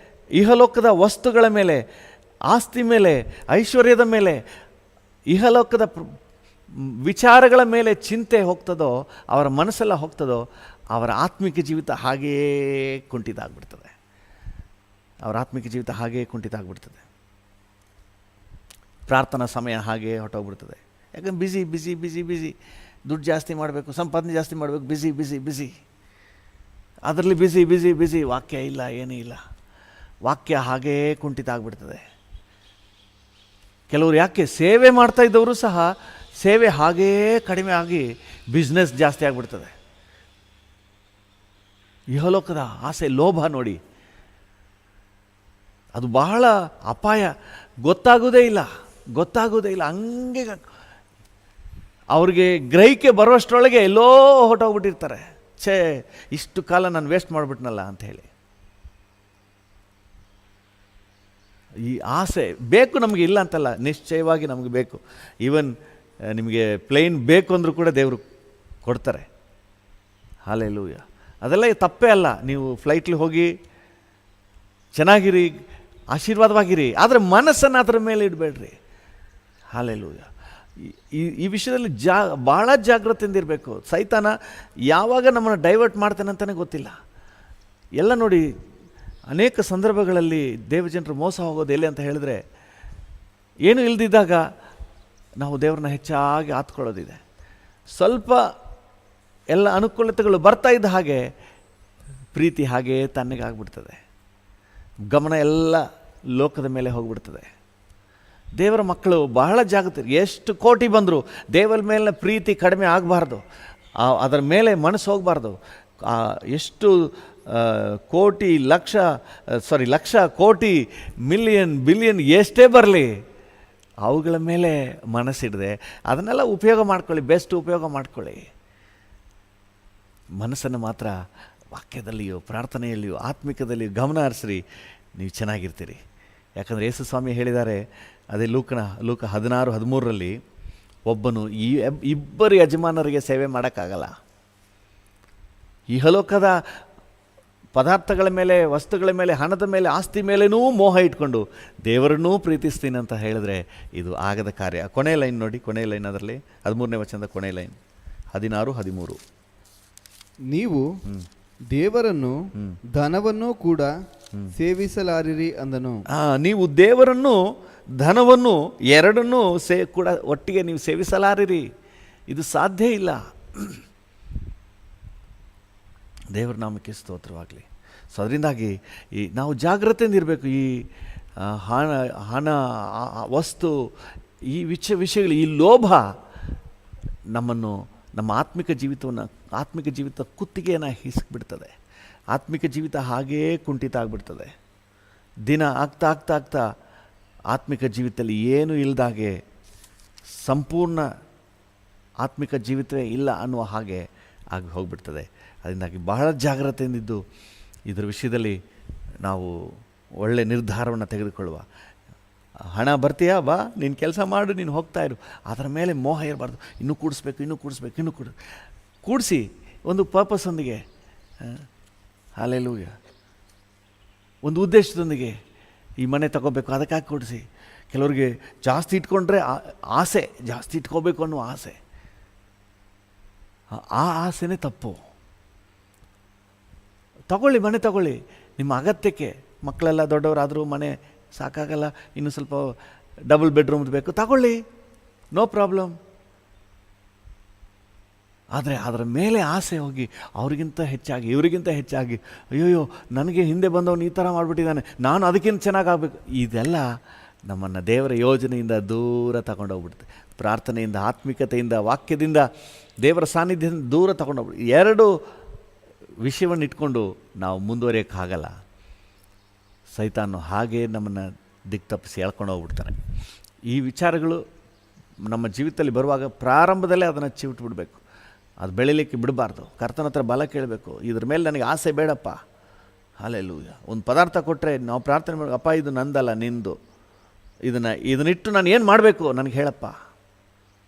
ಇಹಲೋಕದ ವಸ್ತುಗಳ ಮೇಲೆ, ಆಸ್ತಿ ಮೇಲೆ, ಐಶ್ವರ್ಯದ ಮೇಲೆ, ಇಹಲೋಕದ ವಿಚಾರಗಳ ಮೇಲೆ ಚಿಂತೆ ಹೋಗ್ತದೋ, ಅವರ ಮನಸ್ಸೆಲ್ಲ ಹೋಗ್ತದೋ, ಅವರ ಆತ್ಮಿಕ ಜೀವಿತ ಹಾಗೆಯೇ ಕುಂಠಿತ ಆಗಿಬಿಡ್ತದೆ. ಅವರ ಆತ್ಮಿಕ ಜೀವಿತ ಹಾಗೆಯೇ ಕುಂಠಿತ ಆಗಿಬಿಡ್ತದೆ. ಪ್ರಾರ್ಥನಾ ಸಮಯ ಹಾಗೆ ಹೊಟ್ಟೋಗ್ಬಿಡ್ತದೆ. ಯಾಕಂದ್ರೆ ಬಿಸಿ ಬಿಸಿ ಬಿಸಿ ಬಿಸಿ, ದುಡ್ಡು ಜಾಸ್ತಿ ಮಾಡಬೇಕು, ಸಂಪಾದನೆ ಜಾಸ್ತಿ ಮಾಡಬೇಕು, ಬಿಸಿ ಬಿಸಿ ಬಿಸಿ, ಅದರಲ್ಲಿ ಬಿಸಿ ಬಿಸಿ ಬಿಸಿ. ವಾಕ್ಯ ಇಲ್ಲ, ಏನೂ ಇಲ್ಲ. ವಾಕ್ಯ ಹಾಗೇ ಕುಂಠಿತ ಆಗಿಬಿಡ್ತದೆ. ಕೆಲವರು ಯಾಕೆ ಸೇವೆ ಮಾಡ್ತಾ ಇದ್ದವರು ಸಹ ಸೇವೆ ಹಾಗೇ ಕಡಿಮೆ ಆಗಿ ಬಿಸ್ನೆಸ್ ಜಾಸ್ತಿ ಆಗಿಬಿಡ್ತದೆ. ಇಹಲೋಕದ ಆಸೆ, ಲೋಭ ನೋಡಿ, ಅದು ಬಹಳ ಅಪಾಯ. ಗೊತ್ತಾಗೋದೇ ಇಲ್ಲ. ಹಂಗೆ ಅವ್ರಿಗೆ ಗ್ರಹಿಕೆ ಬರುವಷ್ಟರೊಳಗೆ ಎಲ್ಲೋ ಹೊಟ್ಟೋಗ್ಬಿಟ್ಟಿರ್ತಾರೆ. ಇಷ್ಟು ಕಾಲ ನಾನು ವೇಸ್ಟ್ ಮಾಡಿಬಿಟ್ನಲ್ಲ ಅಂತ ಹೇಳಿ. ಈ ಆಸೆ ಬೇಕು ನಮಗೆ, ಇಲ್ಲ ಅಂತಲ್ಲ, ನಿಶ್ಚಯವಾಗಿ ನಮಗೆ ಬೇಕು. ಈವನ್ ನಿಮಗೆ ಪ್ಲೇನ್ ಬೇಕು ಅಂದರೂ ಕೂಡ ದೇವರು ಕೊಡ್ತಾರೆ. ಹಲ್ಲೆಲೂಯಾ. ಅದೆಲ್ಲ ತಪ್ಪೇ ಅಲ್ಲ. ನೀವು ಫ್ಲೈಟ್ಲಿ ಹೋಗಿ ಚೆನ್ನಾಗಿರಿ, ಆಶೀರ್ವಾದವಾಗಿರಿ, ಆದರೆ ಮನಸ್ಸನ್ನು ಅದರ ಮೇಲೆ ಇಡಬೇಡ್ರಿ. ಹಲ್ಲೆಲೂಯಾ. ಈ ವಿಷಯದಲ್ಲಿ ಭಾಳ ಜಾಗ್ರತೆಯಿಂದ ಇರಬೇಕು. ಸೈತಾನ ಯಾವಾಗ ನಮ್ಮನ್ನು ಡೈವರ್ಟ್ ಮಾಡ್ತಾನೆ ಅಂತಲೇ ಗೊತ್ತಿಲ್ಲ. ಎಲ್ಲ ನೋಡಿ, ಅನೇಕ ಸಂದರ್ಭಗಳಲ್ಲಿ ದೇವಜನರು ಮೋಸ ಹೋಗೋದು ಎಲ್ಲಿ ಅಂತ ಹೇಳಿದ್ರೆ, ಏನು ಇಲ್ದಿದ್ದಾಗ ನಾವು ದೇವ್ರನ್ನ ಹೆಚ್ಚಾಗಿ ಆತ್ಕೊಳ್ಳೋದಿದೆ. ಸ್ವಲ್ಪ ಎಲ್ಲ ಅನುಕೂಲತೆಗಳು ಬರ್ತಾ ಇದ್ದ ಹಾಗೆ ಪ್ರೀತಿ ಹಾಗೇ ತಣ್ಣಗಾಗ್ಬಿಡ್ತದೆ. ಗಮನ ಎಲ್ಲ ಲೋಕದ ಮೇಲೆ ಹೋಗ್ಬಿಡ್ತದೆ. ದೇವರ ಮಕ್ಕಳು ಬಹಳ ಜಾಗೃತಿ. ಎಷ್ಟು ಕೋಟಿ ಬಂದರೂ ದೇವರ ಮೇಲಿನ ಪ್ರೀತಿ ಕಡಿಮೆ ಆಗಬಾರ್ದು, ಅದರ ಮೇಲೆ ಮನಸ್ಸು ಹೋಗಬಾರ್ದು. ಎಷ್ಟು ಕೋಟಿ ಲಕ್ಷ ಕೋಟಿ ಮಿಲಿಯನ್ ಬಿಲಿಯನ್ ಎಷ್ಟೇ ಬರಲಿ, ಅವುಗಳ ಮೇಲೆ ಮನಸ್ಸಿಡದೆ ಅದನ್ನೆಲ್ಲ ಉಪಯೋಗ ಮಾಡ್ಕೊಳ್ಳಿ, ಬೆಸ್ಟ್ ಉಪಯೋಗ ಮಾಡ್ಕೊಳ್ಳಿ. ಮನಸ್ಸನ್ನು ಮಾತ್ರ ವಾಕ್ಯದಲ್ಲಿಯೋ ಪ್ರಾರ್ಥನೆಯಲ್ಲಿಯೋ ಆತ್ಮಿಕದಲ್ಲಿಯೋ ಗಮನ ಹರಿಸ್ರಿ, ನೀವು ಚೆನ್ನಾಗಿರ್ತೀರಿ. ಯಾಕಂದರೆ ಯೇಸು ಸ್ವಾಮಿ ಹೇಳಿದ್ದಾರೆ, ಅದೇ ಲೂಕ 16:13 ಒಬ್ಬನು ಇಬ್ಬರು ಯಜಮಾನರಿಗೆ ಸೇವೆ ಮಾಡೋಕ್ಕಾಗಲ್ಲ. ಇಹಲೋಕದ ಪದಾರ್ಥಗಳ ಮೇಲೆ, ವಸ್ತುಗಳ ಮೇಲೆ, ಹಣದ ಮೇಲೆ, ಆಸ್ತಿ ಮೇಲೇನೂ ಮೋಹ ಇಟ್ಕೊಂಡು ದೇವರನ್ನೂ ಪ್ರೀತಿಸ್ತೀನಿ ಅಂತ ಹೇಳಿದ್ರೆ ಇದು ಆಗದ ಕಾರ್ಯ. ಕೊನೆಯ ಲೈನ್ ನೋಡಿ, ಕೊನೆಯ ಲೈನ್, ಅದರಲ್ಲಿ 13ನೇ ವಚನದ ಕೊನೆಯ ಲೈನ್ 16-13. ನೀವು ದೇವರನ್ನು ಧನವನ್ನು ಕೂಡ ಸೇವಿಸಲಾರಿರಿ ಅಂದನು. ನೀವು ದೇವರನ್ನು ಧನವನ್ನು ಎರಡನ್ನೂ ಕೂಡ ಒಟ್ಟಿಗೆ ನೀವು ಸೇವಿಸಲಾರಿರಿ, ಇದು ಸಾಧ್ಯ ಇಲ್ಲ. ದೇವರ ನಾಮಕ್ಕೆ ಸ್ತೋತ್ರವಾಗಲಿ. ಸೊ ಅದರಿಂದಾಗಿ ನಾವು ಜಾಗ್ರತೆಯಿಂದ ಇರಬೇಕು. ಈ ಹಣ ವಸ್ತು, ಈ ವಿಷಯಗಳು, ಈ ಲೋಭ ನಮ್ಮನ್ನು, ನಮ್ಮ ಆತ್ಮಿಕ ಜೀವಿತ ಕುತ್ತಿಗೆಯನ್ನು ಹಿಸ್ಬಿಡ್ತದೆ. ಆತ್ಮಿಕ ಜೀವಿತ ಹಾಗೇ ಕುಂಠಿತ ಆಗಿಬಿಡ್ತದೆ. ದಿನ ಆಗ್ತಾ ಆಗ್ತಾ ಆಗ್ತಾ ಆತ್ಮಿಕ ಜೀವಿತದಲ್ಲಿ ಏನೂ ಇಲ್ಲದಾಗೆ, ಸಂಪೂರ್ಣ ಆತ್ಮಿಕ ಜೀವಿತವೇ ಇಲ್ಲ ಅನ್ನುವ ಹಾಗೆ ಆಗಿ ಹೋಗಿಬಿಡ್ತದೆ. ಅದರಿಂದಾಗಿ ಬಹಳ ಜಾಗ್ರತೆಯಿಂದಿದ್ದು ಇದರ ವಿಷಯದಲ್ಲಿ ನಾವು ಒಳ್ಳೆಯ ನಿರ್ಧಾರವನ್ನು ತೆಗೆದುಕೊಳ್ಳುವ. ಹಣ ಬರ್ತೀಯಾ, ಬಾ, ನೀನು ಕೆಲಸ ಮಾಡು, ನೀನು ಹೋಗ್ತಾ ಇರು. ಅದರ ಮೇಲೆ ಮೋಹ ಇರಬಾರ್ದು. ಇನ್ನೂ ಕೂಡಿಸ್ಬೇಕು. ಕೂಡಿಸಿ ಒಂದು ಪರ್ಪಸ್ಸೊಂದಿಗೆ, ಹಲ್ಲೆಲೂಯಾ, ಒಂದು ಉದ್ದೇಶದೊಂದಿಗೆ ಈ ಮನೆ ತಗೋಬೇಕು, ಅದಕ್ಕಾಗಿ ಕೂಡಿಸಿ. ಕೆಲವರಿಗೆ ಜಾಸ್ತಿ ಇಟ್ಕೊಂಡ್ರೆ ಆಸೆ, ಜಾಸ್ತಿ ಇಟ್ಕೋಬೇಕು ಅನ್ನೋ ಆಸೆ, ಆ ಆಸೆನೇ ತಪ್ಪು. ತಗೊಳ್ಳಿ, ಮನೆ ತಗೊಳ್ಳಿ, ನಿಮ್ಮ ಅಗತ್ಯಕ್ಕೆ. ಮಕ್ಕಳೆಲ್ಲ ದೊಡ್ಡವರಾದರೂ ಮನೆ ಸಾಕಾಗಲ್ಲ, ಇನ್ನು ಸ್ವಲ್ಪ ಡಬಲ್ ಬೆಡ್ರೂಮ್ದು ಬೇಕು, ತಗೊಳ್ಳಿ, ನೋ ಪ್ರಾಬ್ಲಮ್. ಆದರೆ ಅದರ ಮೇಲೆ ಆಸೆ ಹೋಗಿ ಅವ್ರಿಗಿಂತ ಹೆಚ್ಚಾಗಿ, ಇವರಿಗಿಂತ ಹೆಚ್ಚಾಗಿ, ಅಯ್ಯೋಯ್ಯೋ ನನಗೆ ಹಿಂದೆ ಬಂದವನು ಈ ಥರ ಮಾಡಿಬಿಟ್ಟಿದ್ದಾನೆ, ನಾನು ಅದಕ್ಕಿಂತ ಚೆನ್ನಾಗಾಗಬೇಕು, ಇದೆಲ್ಲ ನಮ್ಮನ್ನು ದೇವರ ಯೋಜನೆಯಿಂದ ದೂರ ತಗೊಂಡೋಗ್ಬಿಡುತ್ತೆ. ಪ್ರಾರ್ಥನೆಯಿಂದ, ಆತ್ಮಿಕತೆಯಿಂದ, ವಾಕ್ಯದಿಂದ, ದೇವರ ಸಾನ್ನಿಧ್ಯದಿಂದ ದೂರ ತಗೊಂಡೋಗ್ಬಿಡುತ್ತೆ. ಎರಡು ವಿಷಯವನ್ನು ಇಟ್ಕೊಂಡು ನಾವು ಮುಂದುವರಿಯೋಕ್ಕಾಗಲ್ಲ. ಸೈತಾನು ಹಾಗೇ ನಮ್ಮನ್ನು ದಿಕ್ತಪ್ಪಿಸಿ ಎಳ್ಕೊಂಡು ಹೋಗ್ಬಿಡ್ತಾನೆ. ಈ ವಿಚಾರಗಳು ನಮ್ಮ ಜೀವಿತದಲ್ಲಿ ಬರುವಾಗ ಪ್ರಾರಂಭದಲ್ಲೇ ಅದನ್ನು ಚಿವಿಟ್ಬಿಡ್ಬೇಕು. ಅದು ಬೆಳೀಲಿಕ್ಕೆ ಬಿಡಬಾರ್ದು. ಕರ್ತನ ಹತ್ರ ಬಲ ಕೇಳಬೇಕು, ಇದ್ರ ಮೇಲೆ ನನಗೆ ಆಸೆ ಬೇಡಪ್ಪ. ಹಲ್ಲೆಲೂಯಾ. ಒಂದು ಪದಾರ್ಥ ಕೊಟ್ಟರೆ ನಾವು ಪ್ರಾರ್ಥನೆ ಮಾಡಿ, ಅಪ್ಪ ಇದು ನಂದಲ್ಲ, ನಿಂದು, ಇದನ್ನಿಟ್ಟು ನಾನು ಏನು ಮಾಡಬೇಕು ನನಗೆ ಹೇಳಪ್ಪ.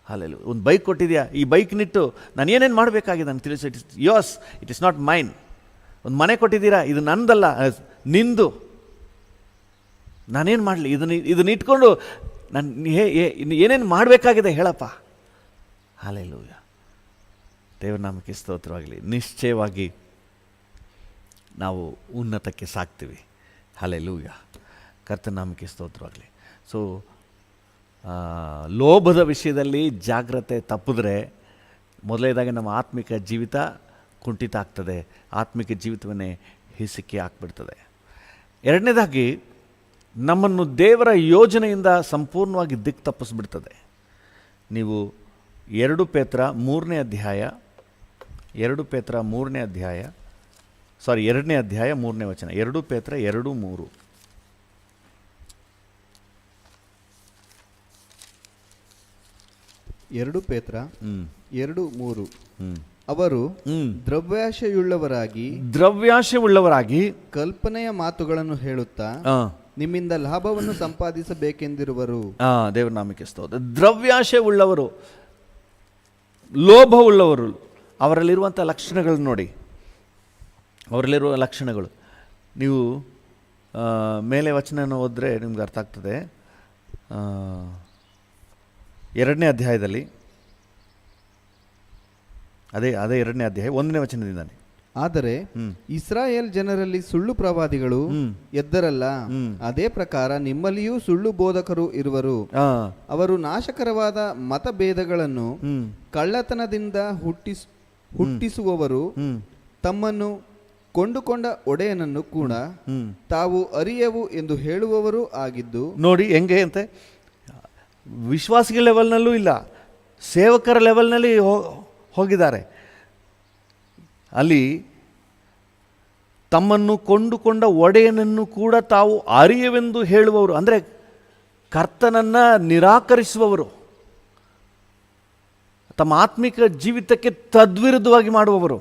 ಹಲ್ಲೆಲೂಯಾ. ಒಂದು ಬೈಕ್ ಕೊಟ್ಟಿದ್ಯಾ, ಈ ಬೈಕ್ನಿಟ್ಟು ನಾನು ಏನೇನು ಮಾಡಬೇಕಾಗಿದೆ ನನಗೆ ತಿಳಿಸಿ. It is not mine. ಒಂದು ಮನೆ ಕೊಟ್ಟಿದ್ದೀರಾ, ಇದು ನಂದಲ್ಲ, ನಿಂದು, ನಾನೇನು ಮಾಡಲಿ, ಇದನ್ನ ಇಟ್ಕೊಂಡು ನಾನು ಏನೇನು ಮಾಡಬೇಕಾಗಿದೆ ಹೇಳಪ್ಪ. ಹಲ್ಲೆಲೂಯಾ. ದೇವರ ನಾಮಕ್ಕೆ ಸ್ತೋತ್ರವಾಗಲಿ. ನಿಶ್ಚಯವಾಗಿ ನಾವು ಉನ್ನತಕ್ಕೆ ಸಾಕ್ತೀವಿ. ಹಲ್ಲೆಲೂಯಾ. ಕರ್ತನ ನಾಮಕ್ಕೆ ಸ್ತೋತ್ರವಾಗಲಿ. ಸೊ ಲೋಭದ ವಿಷಯದಲ್ಲಿ ಜಾಗ್ರತೆ ತಪ್ಪಿದ್ರೆ ಮೊದಲನೇದಾಗಿ ನಮ್ಮ ಆತ್ಮಿಕ ಜೀವಿತ ಕುಂಠಿತ ಆಗ್ತದೆ, ಆತ್ಮಿಕ ಜೀವಿತವನ್ನೇ ಹಿಸುಕಿ ಹಾಕ್ಬಿಡ್ತದೆ. ಎರಡನೇದಾಗಿ ನಮ್ಮನ್ನು ದೇವರ ಯೋಜನೆಯಿಂದ ಸಂಪೂರ್ಣವಾಗಿ ದಿಕ್ಕು ತಪ್ಪಿಸ್ಬಿಡ್ತದೆ. ನೀವು 2 ಪೇತ್ರ 3ನೇ ಅಧ್ಯಾಯ 2ನೇ ಅಧ್ಯಾಯ 3ನೇ ವಚನ. 2 ಪೇತ್ರ 2:3. 2 ಪೇತ್ರ 2:3. ಅವರು ದ್ರವ್ಯಾಶೆಯುಳ್ಳವರಾಗಿ ಕಲ್ಪನೆಯ ಮಾತುಗಳನ್ನು ಹೇಳುತ್ತಾ ನಿಮ್ಮಿಂದ ಲಾಭವನ್ನು ಸಂಪಾದಿಸಬೇಕೆಂದಿರುವರು. ದೇವರ ನಾಮಕ್ಕೆ ಸ್ತೋತ್ರ. ದ್ರವ್ಯಾಶೆ ಉಳ್ಳವರು, ಲೋಭ ಉಳ್ಳವರು, ಅವರಲ್ಲಿರುವಂಥ ಲಕ್ಷಣಗಳು ನೋಡಿ. ಅವರಲ್ಲಿರುವ ಲಕ್ಷಣಗಳು ನೀವು ಮೇಲೆ ವಚನವನ್ನು ಓದಿದ್ರೆ ನಿಮ್ಗೆ ಅರ್ಥ ಆಗ್ತದೆ. 2ನೇ ಅಧ್ಯಾಯದಲ್ಲಿ ಅದೇ 2ನೇ ಅಧ್ಯಾಯ 1ನೇ ವಚನದಿಂದಾನೆ. ಆದರೆ ಇಸ್ರಾಯೇಲ್ ಜನರಲ್ಲಿ ಸುಳ್ಳು ಪ್ರವಾದಿಗಳು ಎದ್ದರಲ್ಲ, ಅದೇ ಪ್ರಕಾರ ನಿಮ್ಮಲ್ಲಿಯೂ ಸುಳ್ಳು ಬೋಧಕರು ಇರುವರು. ಅವರು ನಾಶಕರವಾದ ಮತಭೇದಗಳನ್ನು ಕಳ್ಳತನದಿಂದ ಹುಟ್ಟಿಸುವವರು, ತಮ್ಮನ್ನು ಕೊಂಡುಕೊಂಡ ಒಡೆಯನನ್ನು ಕೂಡ ತಾವು ಅರಿಯವು ಎಂದು ಹೇಳುವವರು ಆಗಿದ್ದು. ನೋಡಿ ಹೆಂಗೆ ಅಂತೆ, ವಿಶ್ವಾಸಿಗಳ ಲೆವೆಲ್ನಲ್ಲೂ ಇಲ್ಲ, ಸೇವಕರ ಲೆವೆಲ್ನಲ್ಲಿ ಹೋಗಿದ್ದಾರೆ. ಅಲ್ಲಿ ತಮ್ಮನ್ನು ಕೊಂಡುಕೊಂಡ ಒಡೆಯನನ್ನು ಕೂಡ ತಾವು ಅರಿಯವೆಂದು ಹೇಳುವವರು, ಅಂದರೆ ಕರ್ತನನ್ನು ನಿರಾಕರಿಸುವವರು, ತಮ್ಮ ಆತ್ಮಿಕ ಜೀವಿತಕ್ಕೆ ತದ್ವಿರುದ್ಧವಾಗಿ ಮಾಡುವವರು.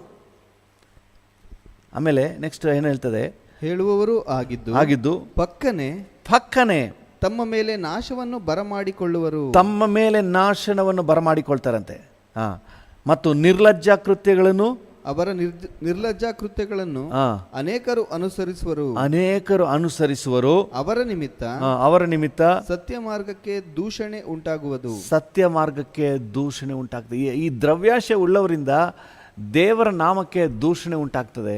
ಆಮೇಲೆ ನೆಕ್ಸ್ಟ್ ಏನು ಹೇಳ್ತದೆ, ಹೇಳುವವರು ಆಗಿದ್ದು ಪಕ್ಕನೆ ತಮ್ಮ ಮೇಲೆ ನಾಶವನ್ನು ಬರಮಾಡಿಕೊಳ್ಳುವರು, ತಮ್ಮ ಮೇಲೆ ನಾಶನವನ್ನು ಬರಮಾಡಿಕೊಳ್ತಾರಂತೆ. ಮತ್ತು ನಿರ್ಲಜ್ಜಾ ಕೃತ್ಯಗಳನ್ನು, ಅವರ ನಿರ್ಲಜ್ಜಾ ಕೃತ್ಯಗಳನ್ನು ಅನೇಕರು ಅನುಸರಿಸುವರು, ಅವರ ನಿಮಿತ್ತ ಸತ್ಯ ಮಾರ್ಗಕ್ಕೆ ದೂಷಣೆ ಉಂಟಾಗ್ತದೆ. ಈ ದ್ರವ್ಯಾಶೆ ಉಳ್ಳವರಿಂದ ದೇವರ ನಾಮಕ್ಕೆ ದೂಷಣೆ ಉಂಟಾಗ್ತದೆ.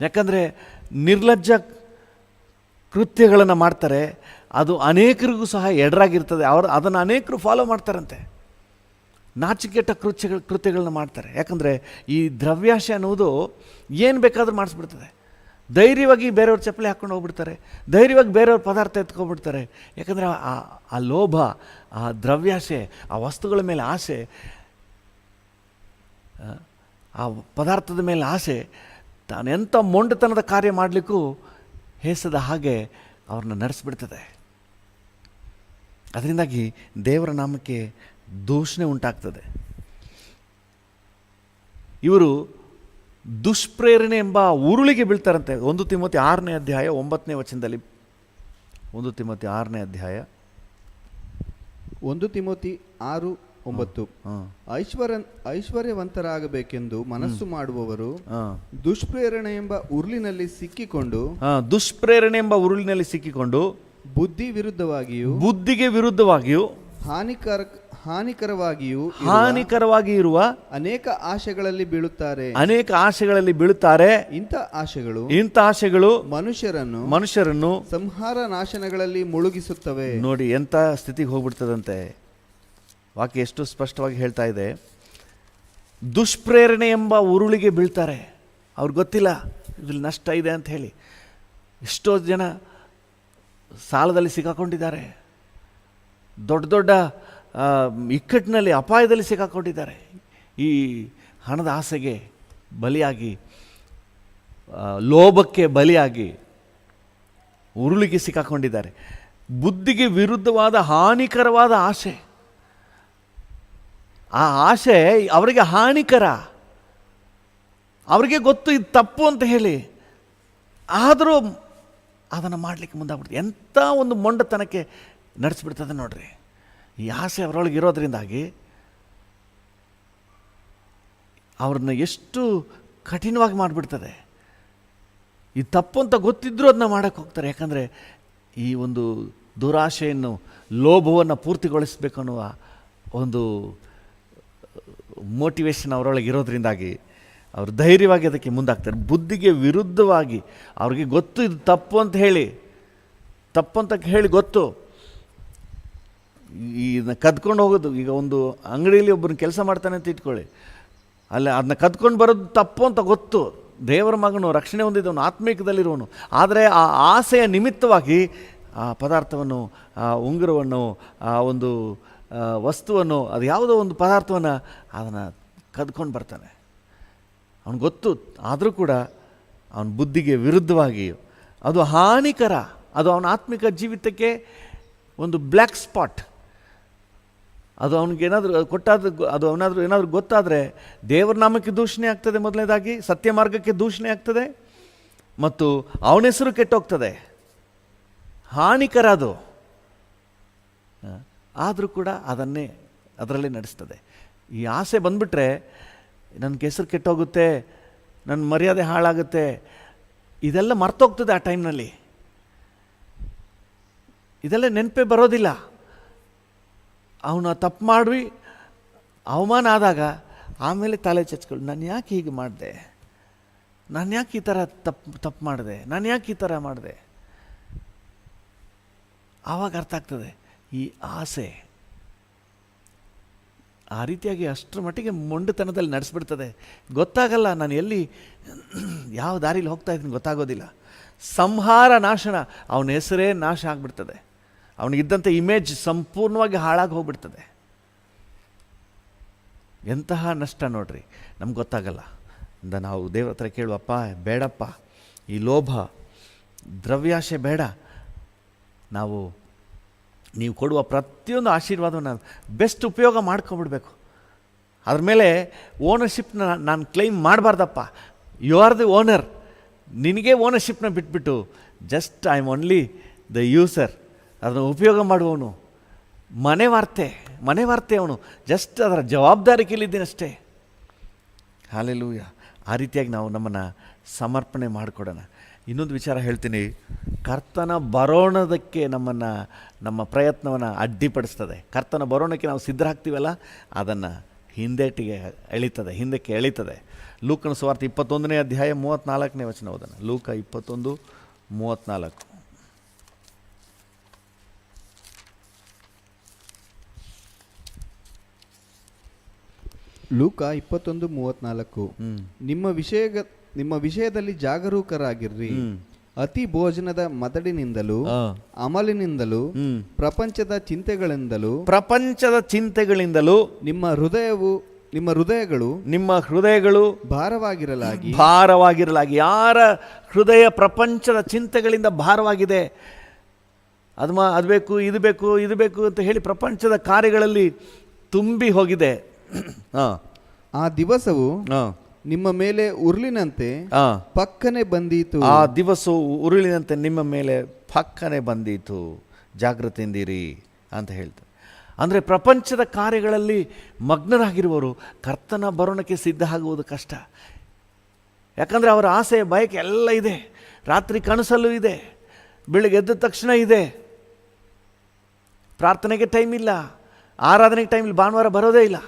ಯಾಕಂದರೆ ನಿರ್ಲಜ್ಜ ಕೃತ್ಯಗಳನ್ನು ಮಾಡ್ತಾರೆ, ಅದು ಅನೇಕರಿಗೂ ಸಹ ಎಡರಾಗಿರ್ತದೆ. ಅದನ್ನು ಅನೇಕರು ಫಾಲೋ ಮಾಡ್ತಾರಂತೆ. ನಾಚಿಕೆಟ್ಟ ಕೃತ್ಯಗಳನ್ನ ಮಾಡ್ತಾರೆ. ಯಾಕಂದರೆ ಈ ದ್ರವ್ಯಾಶೆ ಅನ್ನುವುದು ಏನು ಬೇಕಾದರೂ ಮಾಡಿಸ್ಬಿಡ್ತದೆ. ಧೈರ್ಯವಾಗಿ ಬೇರೆಯವ್ರ ಚಪ್ಪಲಿ ಹಾಕ್ಕೊಂಡು ಹೋಗ್ಬಿಡ್ತಾರೆ, ಧೈರ್ಯವಾಗಿ ಬೇರೆಯವ್ರ ಪದಾರ್ಥ ಎತ್ಕೊಂಡ್ಬಿಡ್ತಾರೆ. ಯಾಕಂದರೆ ಆ ಲೋಭ, ಆ ದ್ರವ್ಯಾಶೆ, ಆ ವಸ್ತುಗಳ ಮೇಲೆ ಆಸೆ, ಆ ಪದಾರ್ಥದ ಮೇಲೆ ಆಸೆ ತಾನೆಂಥ ಮೊಂಡತನದ ಕಾರ್ಯ ಮಾಡಲಿಕ್ಕೂ ಹೇಸದ ಹಾಗೆ ಅವ್ರನ್ನ ನಡೆಸಿಬಿಡ್ತದೆ. ಅದರಿಂದಾಗಿ ದೇವರ ನಾಮಕ್ಕೆ ದೂಷಣೆ ಉಂಟಾಗ್ತದೆ. ಇವರು ದುಷ್ಪ್ರೇರಣೆ ಎಂಬ ಉರುಳಿಗೆ ಬೀಳ್ತಾರಂತೆ. 1 ತಿಮೋತಿ 6ನೇ ಅಧ್ಯಾಯ 9ನೇ ವಚನದಲ್ಲಿ, 1 ತಿಮೋತಿ 6ನೇ ಅಧ್ಯಾಯ 1 ತಿಮೋತಿ 6:9, ಐಶ್ವರ್ಯವಂತರಾಗಬೇಕೆಂದು ಮನಸ್ಸು ಮಾಡುವವರು ದುಷ್ಪ್ರೇರಣೆ ಎಂಬ ಉರುಳಿನಲ್ಲಿ ಸಿಕ್ಕಿಕೊಂಡು ಬುದ್ಧಿಗೆ ವಿರುದ್ಧವಾಗಿಯೂ ಹಾನಿಕರವಾಗಿ ಇರುವ ಅನೇಕ ಆಶೆಗಳಲ್ಲಿ ಬೀಳುತ್ತಾರೆ. ಇಂಥ ಆಶೆಗಳು ಮನುಷ್ಯರನ್ನು ಸಂಹಾರ ನಾಶನಗಳಲ್ಲಿ ಮುಳುಗಿಸುತ್ತವೆ. ನೋಡಿ ಎಂಥ ಸ್ಥಿತಿಗೆ ಹೋಗ್ಬಿಡ್ತದಂತೆ. ವಾಕ್ಯ ಎಷ್ಟು ಸ್ಪಷ್ಟವಾಗಿ ಹೇಳ್ತಾ ಇದೆ. ದುಷ್ಪ್ರೇರಣೆ ಎಂಬ ಉರುಳಿಗೆ ಬೀಳ್ತಾರೆ. ಅವ್ರಿಗೆ ಗೊತ್ತಿಲ್ಲ ಇದ್ರಲ್ಲಿ ನಷ್ಟ ಇದೆ ಅಂತ ಹೇಳಿ. ಎಷ್ಟೋ ಜನ ಸಾಲದಲ್ಲಿ ಸಿಕ್ಕಾಕೊಂಡಿದ್ದಾರೆ, ದೊಡ್ಡ ದೊಡ್ಡ ಇಕ್ಕಟ್ಟಿನಲ್ಲಿ, ಅಪಾಯದಲ್ಲಿ ಸಿಕ್ಕಾಕೊಂಡಿದ್ದಾರೆ. ಈ ಹಣದ ಆಸೆಗೆ ಬಲಿಯಾಗಿ, ಲೋಭಕ್ಕೆ ಬಲಿಯಾಗಿ ಉರುಳಿಗೆ ಸಿಕ್ಕಾಕೊಂಡಿದ್ದಾರೆ. ಬುದ್ಧಿಗೆ ವಿರುದ್ಧವಾದ ಹಾನಿಕರವಾದ ಆಸೆ, ಆ ಆಸೆ ಅವರಿಗೆ ಹಾನಿಕರ. ಅವರಿಗೆ ಗೊತ್ತು ಇದು ತಪ್ಪು ಅಂತ ಹೇಳಿ, ಆದರೂ ಅದನ್ನು ಮಾಡಲಿಕ್ಕೆ ಮುಂದಾಗ್ಬಿಡ್ತದೆ. ಎಂಥ ಒಂದು ಮೊಂಡತನಕ್ಕೆ ನಡೆಸಿಬಿಡ್ತದೆ ನೋಡ್ರಿ. ಈ ಆಸೆ ಅವರೊಳಗೆ ಇರೋದ್ರಿಂದಾಗಿ ಅವ್ರನ್ನ ಎಷ್ಟು ಕಠಿಣವಾಗಿ ಮಾಡಿಬಿಡ್ತದೆ. ಈ ತಪ್ಪು ಅಂತ ಗೊತ್ತಿದ್ದರೂ ಅದನ್ನ ಮಾಡೋಕ್ಕೆ ಹೋಗ್ತಾರೆ. ಯಾಕಂದರೆ ಈ ಒಂದು ದುರಾಶೆಯನ್ನು, ಲೋಭವನ್ನು ಪೂರ್ತಿಗೊಳಿಸಬೇಕು ಅನ್ನುವ ಒಂದು ಮೋಟಿವೇಶನ್ ಅವರೊಳಗೆ ಇರೋದ್ರಿಂದಾಗಿ ಅವರು ಧೈರ್ಯವಾಗಿ ಅದಕ್ಕೆ ಮುಂದಾಗ್ತಾರೆ. ಬುದ್ಧಿಗೆ ವಿರುದ್ಧವಾಗಿ ಅವ್ರಿಗೆ ಗೊತ್ತು ಇದು ತಪ್ಪು ಅಂತ ಹೇಳಿ ಗೊತ್ತು. ಇದನ್ನ ಕದ್ಕೊಂಡು ಹೋಗೋದು, ಈಗ ಒಂದು ಅಂಗಡಿಯಲ್ಲಿ ಒಬ್ಬರನ್ನ ಕೆಲಸ ಮಾಡ್ತಾನೆ ಅಂತ ಇಟ್ಕೊಳ್ಳಿ, ಅಲ್ಲೇ ಅದನ್ನ ಕದ್ಕೊಂಡು ಬರೋದು ತಪ್ಪು ಅಂತ ಗೊತ್ತು. ದೇವರ ಮಗನು, ರಕ್ಷಣೆ ಹೊಂದಿದವನು, ಆತ್ಮೀಕದಲ್ಲಿರುವನು. ಆದರೆ ಆ ಆಸೆಯ ನಿಮಿತ್ತವಾಗಿ ಆ ಪದಾರ್ಥವನ್ನು, ಆ ಉಂಗುರವನ್ನು, ಆ ಒಂದು ವಸ್ತುವನ್ನು, ಅದು ಯಾವುದೋ ಒಂದು ಪದಾರ್ಥವನ್ನು ಅದನ್ನು ಕದ್ಕೊಂಡು ಬರ್ತಾನೆ. ಅವನು ಗೊತ್ತು, ಆದರೂ ಕೂಡ ಅವನ ಬುದ್ಧಿಗೆ ವಿರುದ್ಧವಾಗಿ ಅದು ಹಾನಿಕರ. ಅದು ಅವನ ಆತ್ಮಿಕ ಜೀವಿತಕ್ಕೆ ಒಂದು ಬ್ಲ್ಯಾಕ್ ಸ್ಪಾಟ್. ಅದು ಅವನಿಗೇನಾದರೂ ಏನಾದರೂ ಗೊತ್ತಾದರೆ ದೇವರ ನಾಮಕ್ಕೆ ದೂಷಣೆ ಆಗ್ತದೆ. ಮೊದಲನೇದಾಗಿ ಸತ್ಯ ಮಾರ್ಗಕ್ಕೆ ದೂಷಣೆ ಆಗ್ತದೆ, ಮತ್ತು ಅವನ ಹೆಸರು ಕೆಟ್ಟೋಗ್ತದೆ. ಹಾನಿಕರ ಅದು. ಆದರೂ ಕೂಡ ಅದರಲ್ಲೇ ನಡೆಸ್ತದೆ. ಈ ಆಸೆ ಬಂದುಬಿಟ್ರೆ ನನ್ನ ಹೆಸರು ಕೆಟ್ಟೋಗುತ್ತೆ, ನನ್ನ ಮರ್ಯಾದೆ ಹಾಳಾಗುತ್ತೆ, ಇದೆಲ್ಲ ಮರ್ತೋಗ್ತದೆ. ಆ ಟೈಮ್ನಲ್ಲಿ ಇದೆಲ್ಲ ನೆನಪೇ ಬರೋದಿಲ್ಲ. ಅವನು ತಪ್ಪು ಮಾಡಿ ಅವಮಾನ ಆದಾಗ ಆಮೇಲೆ ತಲೆ ಚಚ್ಕೊಳ್ಳಿ, ನಾನು ಯಾಕೆ ಹೀಗೆ ಮಾಡಿದೆ, ನಾನು ಯಾಕೆ ಈ ಥರ ತಪ್ಪು ಮಾಡಿದೆ, ನಾನು ಯಾಕೆ ಈ ಥರ ಮಾಡಿದೆ. ಆವಾಗ ಅರ್ಥ ಆಗ್ತದೆ ಈ ಆಸೆ ಆ ರೀತಿಯಾಗಿ ಅಷ್ಟರ ಮಟ್ಟಿಗೆ ಮೊಂಡುತನದಲ್ಲಿ ನಡೆಸ್ಬಿಡ್ತದೆ. ಗೊತ್ತಾಗಲ್ಲ ನಾನು ಎಲ್ಲಿ ಯಾವ ದಾರಿಲಿ ಹೋಗ್ತಾ ಇದ್ದೀನಿ, ಗೊತ್ತಾಗೋದಿಲ್ಲ. ಸಂಹಾರ ನಾಶನ, ಅವನ ಹೆಸರೇ ನಾಶ ಆಗಿಬಿಡ್ತದೆ. ಅವನಿಗಿದ್ದಂಥ ಇಮೇಜ್ ಸಂಪೂರ್ಣವಾಗಿ ಹಾಳಾಗಿ ಹೋಗ್ಬಿಡ್ತದೆ. ಎಂತಹ ನಷ್ಟ ನೋಡ್ರಿ, ನಮ್ಗೆ ಗೊತ್ತಾಗಲ್ಲ. ನಾವು ದೇವ್ರ ಹತ್ರ ಕೇಳುವಪ್ಪ, ಬೇಡಪ್ಪ ಈ ಲೋಭ ದ್ರವ್ಯಾಶೆ ಬೇಡ, ನೀವು ಕೊಡುವ ಪ್ರತಿಯೊಂದು ಆಶೀರ್ವಾದವನ್ನು ಬೆಸ್ಟ್ ಉಪಯೋಗ ಮಾಡ್ಕೊಂಬಿಡ್ಬೇಕು. ಅದ್ರ ಮೇಲೆ ಓನರ್ಶಿಪ್ನ ನಾನು ಕ್ಲೈಮ್ ಮಾಡಬಾರ್ದಪ್ಪ. You are the owner. ನಿನಗೆ ಓನರ್ಶಿಪ್ನ ಬಿಟ್ಬಿಟ್ಟು just I am only the user, ಅದನ್ನು ಉಪಯೋಗ ಮಾಡುವವನು, ಮನೆ ವಾರ್ತೆ ಅವನು, ಜಸ್ಟ್ ಅದರ ಜವಾಬ್ದಾರಿ ಕೇಳಿದ್ದೀನಿ ಅಷ್ಟೇ. ಹಾಲೆಲೂಯ. ಆ ರೀತಿಯಾಗಿ ನಾವು ನಮ್ಮನ್ನು ಸಮರ್ಪಣೆ ಮಾಡಿಕೊಡೋಣ. ಇನ್ನೊಂದು ವಿಚಾರ ಹೇಳ್ತೀನಿ, ಕರ್ತನ ಬರೋಣದಕ್ಕೆ ನಮ್ಮ ಪ್ರಯತ್ನವನ್ನು ಅಡ್ಡಿಪಡಿಸ್ತದೆ. ಕರ್ತನ ಬರೋಣಕ್ಕೆ ನಾವು ಸಿದ್ಧರಾಗ್ತೀವಲ್ಲ, ಅದನ್ನು ಹಿಂದಕ್ಕೆ ಎಳಿತದೆ. ಲೂಕನ ಸುವಾರ್ತೆ 21ನೇ ಅಧ್ಯಾಯ 34ನೇ ವಚನ ಓದೋಣ. ಲೂಕ 21:34. ಲೂಕ 21:34. ನಿಮ್ಮ ವಿಷಯದಲ್ಲಿ ಜಾಗರೂಕರಾಗಿರ್ರಿ. ಅತಿ ಭೋಜನದ ಮದಡಿನಿಂದಲೂ ಅಮಲಿನಿಂದಲೂ ಪ್ರಪಂಚದ ಚಿಂತೆಗಳಿಂದಲೂ ನಿಮ್ಮ ಹೃದಯಗಳು ಭಾರವಾಗಿರಲಾಗಿ. ಯಾರ ಹೃದಯ ಪ್ರಪಂಚದ ಚಿಂತೆಗಳಿಂದ ಭಾರವಾಗಿದೆ, ಅದು ಬೇಕು ಇದು ಬೇಕು ಅಂತ ಹೇಳಿ ಪ್ರಪಂಚದ ಕಾರ್ಯಗಳಲ್ಲಿ ತುಂಬಿ ಹೋಗಿದೆ, ಆ ದಿವಸವು ನಿಮ್ಮ ಮೇಲೆ ಉರುಳಿನಂತೆ ಪಕ್ಕನೆ ಬಂದೀತು. ಆ ದಿವಸವು ಉರುಳಿನಂತೆ ನಿಮ್ಮ ಮೇಲೆ ಪಕ್ಕನೆ ಬಂದೀತು, ಜಾಗೃತಿಯಿಂದಿರಿ ಅಂತ ಹೇಳ್ತಾರೆ. ಅಂದರೆ ಪ್ರಪಂಚದ ಕಾರ್ಯಗಳಲ್ಲಿ ಮಗ್ನರಾಗಿರುವವರು ಕರ್ತನ ಬರೋಣಕ್ಕೆ ಸಿದ್ಧ ಆಗುವುದು ಕಷ್ಟ. ಯಾಕಂದರೆ ಅವರ ಆಸೆ ಬಯಕೆ ಎಲ್ಲ ಇದೆ. ರಾತ್ರಿ ಕನಸಲ್ಲೂ ಇದೆ, ಬೆಳಿಗ್ಗೆ ಎದ್ದ ತಕ್ಷಣ ಇದೆ. ಪ್ರಾರ್ಥನೆಗೆ ಟೈಮ್ ಇಲ್ಲ, ಆರಾಧನೆಗೆ ಟೈಮ್ ಇಲ್ಲ, ಭಾನುವಾರ ಬರೋದೇ ಇಲ್ಲ,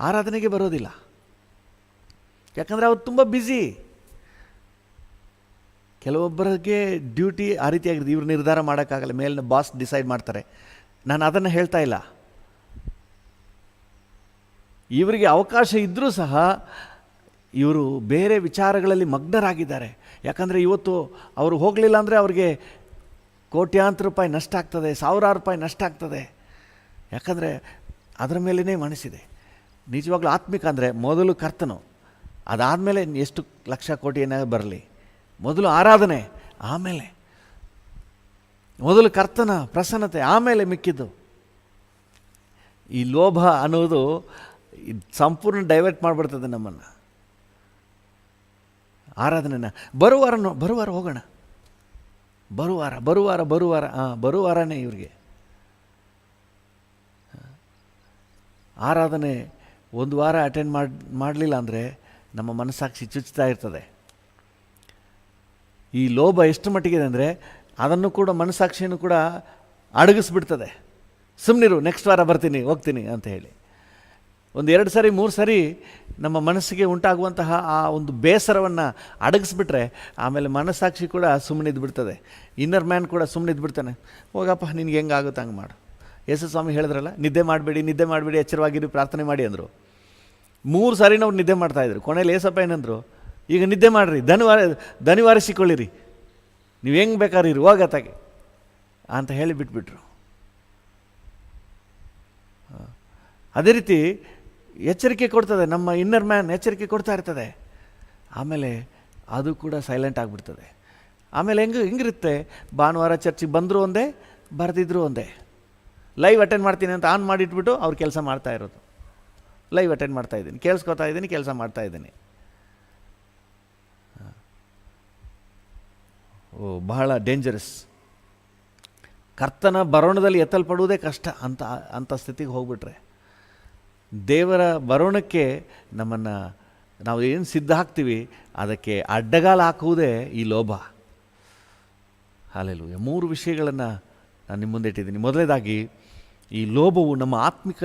ಆರಾಧನೆಗೆ ಬರೋದಿಲ್ಲ. ಯಾಕಂದರೆ ಅವ್ರು ತುಂಬ ಬ್ಯುಸಿ. ಕೆಲವೊಬ್ಬರಿಗೆ ಡ್ಯೂಟಿ ಆ ರೀತಿಯಾಗಿದೆ, ಇವ್ರು ನಿರ್ಧಾರ ಮಾಡೋಕ್ಕಾಗಲ್ಲ, ಮೇಲಿನ ಬಾಸ್ ಡಿಸೈಡ್ ಮಾಡ್ತಾರೆ. ನಾನು ಅದನ್ನು ಹೇಳ್ತಾ ಇಲ್ಲ. ಇವರಿಗೆ ಅವಕಾಶ ಇದ್ದರೂ ಸಹ ಇವರು ಬೇರೆ ವಿಚಾರಗಳಲ್ಲಿ ಮಗ್ನರಾಗಿದ್ದಾರೆ. ಯಾಕಂದರೆ ಇವತ್ತು ಅವರು ಹೋಗಲಿಲ್ಲ ಅಂದರೆ ಅವ್ರಿಗೆ ಕೋಟ್ಯಾಂತರ ರೂಪಾಯಿ ನಷ್ಟ ಆಗ್ತದೆ, ಸಾವಿರಾರು ರೂಪಾಯಿ ನಷ್ಟ ಆಗ್ತದೆ. ಯಾಕಂದರೆ ಅದರ ಮೇಲೇ ಮನಸ್ಸಿದೆ. ನಿಜವಾಗ್ಲೂ ಆತ್ಮಿಕ ಅಂದರೆ ಮೊದಲು ಕರ್ತನು, ಅದಾದಮೇಲೆ ಎಷ್ಟು ಲಕ್ಷ ಕೋಟಿ ಏನಾಗ ಬರಲಿ, ಮೊದಲು ಆರಾಧನೆ, ಆಮೇಲೆ ಮೊದಲು ಕರ್ತನ ಪ್ರಸನ್ನತೆ, ಆಮೇಲೆ ಮಿಕ್ಕಿದ್ದು. ಈ ಲೋಭ ಅನ್ನೋದು ಸಂಪೂರ್ಣ ಡೈವರ್ಟ್ ಮಾಡಿಬಿಡ್ತದೆ ನಮ್ಮನ್ನು. ಆರಾಧನೆನ ಬರುವಾರ ಹೋಗೋಣ, ಬರುವಾರನೇ ಇವ್ರಿಗೆ ಆರಾಧನೆ. ಒಂದು ವಾರ ಅಟೆಂಡ್ ಮಾಡಲಿಲ್ಲ ಅಂದರೆ ನಮ್ಮ ಮನಸ್ಸಾಕ್ಷಿ ಚುಚ್ಚುತ್ತಾ ಇರ್ತದೆ. ಈ ಲೋಭ ಎಷ್ಟು ಮಟ್ಟಿಗಿದೆ ಅಂದರೆ ಅದನ್ನು ಕೂಡ ಮನಸ್ಸಾಕ್ಷಿಯನ್ನು ಕೂಡ ಅಡಗಿಸ್ಬಿಡ್ತದೆ. ಸುಮ್ಮನಿರು, ನೆಕ್ಸ್ಟ್ ವಾರ ಬರ್ತೀನಿ, ಹೋಗ್ತೀನಿ ಅಂತ ಹೇಳಿ. ಒಂದು 2 ಸರಿ 3 ಸರಿ ನಮ್ಮ ಮನಸ್ಸಿಗೆ ಉಂಟಾಗುವಂತಹ ಆ ಒಂದು ಬೇಸರವನ್ನು ಅಡಗಿಸ್ಬಿಟ್ರೆ ಆಮೇಲೆ ಮನಸ್ಸಾಕ್ಷಿ ಕೂಡ ಸುಮ್ಮನಿದ್ದು ಬಿಡ್ತದೆ. ಇನ್ನರ್ ಮ್ಯಾನ್ ಕೂಡ ಸುಮ್ಮನಿದ್ದು ಬಿಡ್ತಾನೆ. ಹೋಗಪ್ಪ, ನಿನ್ಗೆ ಹೆಂಗಾಗುತ್ತೆ ಹಂಗೆ ಮಾಡು. ಯೇಸು ಸ್ವಾಮಿ ಹೇಳಿದ್ರಲ್ಲ, ನಿದ್ದೆ ಮಾಡಬೇಡಿ, ಎಚ್ಚರವಾಗಿರಿ, ಪ್ರಾರ್ಥನೆ ಮಾಡಿ ಅಂದರು. 3 ಸಾರಿ ನಾವು ನಿದ್ದೆ ಮಾಡ್ತಾಯಿದ್ರು. ಕೊನೆಯಲ್ಲಿ ಏಸಪ್ಪ ಏನಂದರು, ಈಗ ನಿದ್ದೆ ಮಾಡಿರಿ, ದನಿವಾರಿಸಿಕೊಳ್ಳಿರಿ, ನೀವು ಹೆಂಗೆ ಬೇಕಾದ್ರೆ ಇರಿ, ಹೋಗತ್ತಾಗೆ ಅಂತ ಹೇಳಿ ಬಿಟ್ಬಿಟ್ರು. ಅದೇ ರೀತಿ ಎಚ್ಚರಿಕೆ ಕೊಡ್ತದೆ, ನಮ್ಮ ಇನ್ನರ್ ಮ್ಯಾನ್ ಎಚ್ಚರಿಕೆ ಕೊಡ್ತಾ ಇರ್ತದೆ. ಆಮೇಲೆ ಅದು ಕೂಡ ಸೈಲೆಂಟ್ ಆಗಿಬಿಡ್ತದೆ. ಆಮೇಲೆ ಹೆಂಗಿರುತ್ತೆ, ಭಾನುವಾರ ಚರ್ಚಿಗೆ ಬಂದರೂ ಒಂದೇ, ಬರೆದಿದ್ರು ಒಂದೇ. ಲೈವ್ ಅಟೆಂಡ್ ಮಾಡ್ತೀನಿ ಅಂತ ಆನ್ ಮಾಡಿಟ್ಬಿಟ್ಟು ಅವ್ರು ಕೆಲಸ ಮಾಡ್ತಾ ಇರೋದು. ಲೈವ್ ಅಟೆಂಡ್ ಮಾಡ್ತಾಯಿದ್ದೀನಿ, ಕೇಳಿಸ್ಕೊತಾ ಇದ್ದೀನಿ, ಕೆಲಸ ಮಾಡ್ತಾಯಿದ್ದೀನಿ. ಬಹಳ ಡೇಂಜರಸ್. ಕರ್ತನ ಬರೋಣದಲ್ಲಿ ಎತ್ತಲ್ಪಡುವುದೇ ಕಷ್ಟ ಅಂಥ ಸ್ಥಿತಿಗೆ ಹೋಗ್ಬಿಟ್ರೆ, ದೇವರ ಬರೋಣಕ್ಕೆ ನಾವು ಏನು ಸಿದ್ಧ ಹಾಕ್ತೀವಿ ಅದಕ್ಕೆ ಅಡ್ಡಗಾಲ ಹಾಕುವುದೇ ಈ ಲೋಭ. ಹಾಲೆಲೂಯ. 3 ವಿಷಯಗಳನ್ನು ನಾನು ನಿಮ್ಮ ಮುಂದೆ ಇಟ್ಟಿದ್ದೀನಿ. ಮೊದಲನೇದಾಗಿ, ಈ ಲೋಭವು ನಮ್ಮ ಆತ್ಮಿಕ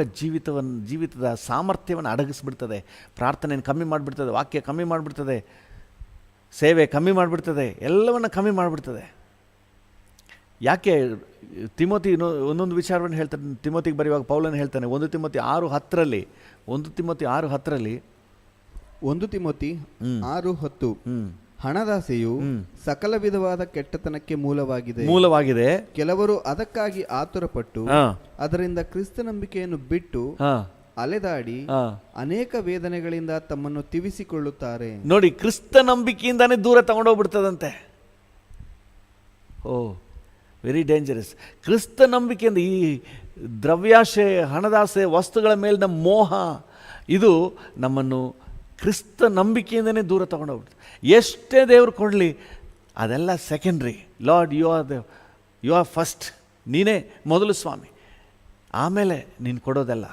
ಜೀವಿತದ ಸಾಮರ್ಥ್ಯವನ್ನು ಅಡಗಿಸ್ಬಿಡ್ತದೆ. ಪ್ರಾರ್ಥನೆಯನ್ನು ಕಮ್ಮಿ ಮಾಡಿಬಿಡ್ತದೆ, ವಾಕ್ಯ ಕಮ್ಮಿ ಮಾಡಿಬಿಡ್ತದೆ, ಸೇವೆ ಕಮ್ಮಿ ಮಾಡಿಬಿಡ್ತದೆ, ಎಲ್ಲವನ್ನು ಕಮ್ಮಿ ಮಾಡಿಬಿಡ್ತದೆ. ಯಾಕೆ ತಿಮೋತಿ ಒಂದೊಂದು ವಿಚಾರವನ್ನು ಹೇಳ್ತಾನೆ. ತಿಮೋತಿಗೆ ಬರೆಯುವಾಗ ಪೌಲನು ಹೇಳ್ತಾನೆ, 1 ತಿಮೋತಿ 6:10 1 ತಿಮೋತಿ 6:10 1 ತಿಮೋತಿ 6:10 ಹಣದಾಸೆಯು ಸಕಲ ವಿಧವಾದ ಕೆಟ್ಟತನಕ್ಕೆ ಮೂಲವಾಗಿದೆ. ಕೆಲವರು ಅದಕ್ಕಾಗಿ ಆತುರಪಟ್ಟು ಅದರಿಂದ ಕ್ರಿಸ್ತ ನಂಬಿಕೆಯನ್ನು ಬಿಟ್ಟು ಅಲೆದಾಡಿ ಅನೇಕ ವೇದನೆಗಳಿಂದ ತಮ್ಮನ್ನು ತಿವಿಸಿಕೊಳ್ಳುತ್ತಾರೆ. ನೋಡಿ, ಕ್ರಿಸ್ತ ನಂಬಿಕೆಯಿಂದಾನೇ ದೂರ ತಗೊಂಡೋಗ್ಬಿಡ್ತದಂತೆ. Very dangerous. ಕ್ರಿಸ್ತ ನಂಬಿಕೆಯಿಂದ ಈ ದ್ರವ್ಯಾಶೆ, ಹಣದಾಸೆ, ವಸ್ತುಗಳ ಮೇಲಿನ ಮೋಹ, ಇದು ನಮ್ಮನ್ನು ಕ್ರಿಸ್ತ ನಂಬಿಕೆಯಿಂದನೇ ದೂರ ತಗೊಂಡೋಗ್ಬಿಡ್ತು. ಎಷ್ಟೇ ದೇವರು ಕೊಡಲಿ ಅದೆಲ್ಲ secondary. Lord, you are first. ನೀನೇ ಮೊದಲು ಸ್ವಾಮಿ, ಆಮೇಲೆ ನೀನು ಕೊಡೋದೆಲ್ಲ.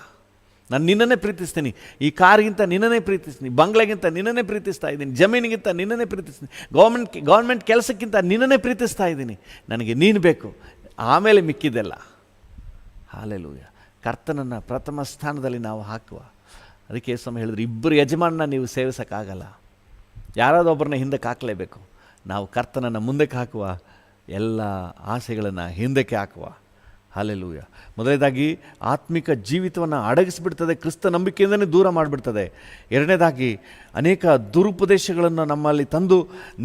ನಾನು ನಿನ್ನನ್ನೇ ಪ್ರೀತಿಸ್ತೀನಿ, ಈ ಕಾರಿಗಿಂತ ನಿನ್ನನ್ನೇ ಪ್ರೀತಿಸ್ತೀನಿ, ಬಂಗ್ಲೆಗಿಂತ ನಿನ್ನನ್ನೇ ಪ್ರೀತಿಸ್ತಾ ಇದ್ದೀನಿ, ಜಮೀನಿಗಿಂತ ನಿನ್ನನ್ನೇ ಪ್ರೀತಿಸ್ತೀನಿ, ಗೌರ್ಮೆಂಟ್ ಕೆಲಸಕ್ಕಿಂತ ನಿನ್ನನ್ನೇ ಪ್ರೀತಿಸ್ತಾ ಇದ್ದೀನಿ. ನನಗೆ ನೀನು ಬೇಕು, ಆಮೇಲೆ ಮಿಕ್ಕಿದ್ದೆಲ್ಲ. ಹಾಲೆಲೂಯ. ಕರ್ತನನ್ನು ಪ್ರಥಮ ಸ್ಥಾನದಲ್ಲಿ ನಾವು ಹಾಕುವ. ಅದಕ್ಕೆ ಯೇಸು ಹೇಳಿದ್ರು, ಇಬ್ಬರು ಯಜಮಾನನ ನೀವು ಸೇವಿಸೋಕ್ಕಾಗಲ್ಲ, ಯಾರಾದೊಬ್ಬರನ್ನ ಹಿಂದಕ್ಕೆ ಹಾಕಲೇಬೇಕು. ನಾವು ಕರ್ತನನ್ನು ಮುಂದಕ್ಕೆ ಹಾಕುವ, ಎಲ್ಲ ಆಸೆಗಳನ್ನು ಹಿಂದಕ್ಕೆ ಹಾಕುವ. ಹಾಲೆಲೂಯ. ಮೊದಲನೇದಾಗಿ ಆತ್ಮಿಕ ಜೀವಿತವನ್ನು ಅಡಗಿಸ್ಬಿಡ್ತದೆ, ಕ್ರಿಸ್ತ ನಂಬಿಕೆಯಿಂದಲೇ ದೂರ ಮಾಡಿಬಿಡ್ತದೆ. ಎರಡನೇದಾಗಿ ಅನೇಕ ದುರುಪದೇಶಗಳನ್ನು ನಮ್ಮಲ್ಲಿ ತಂದು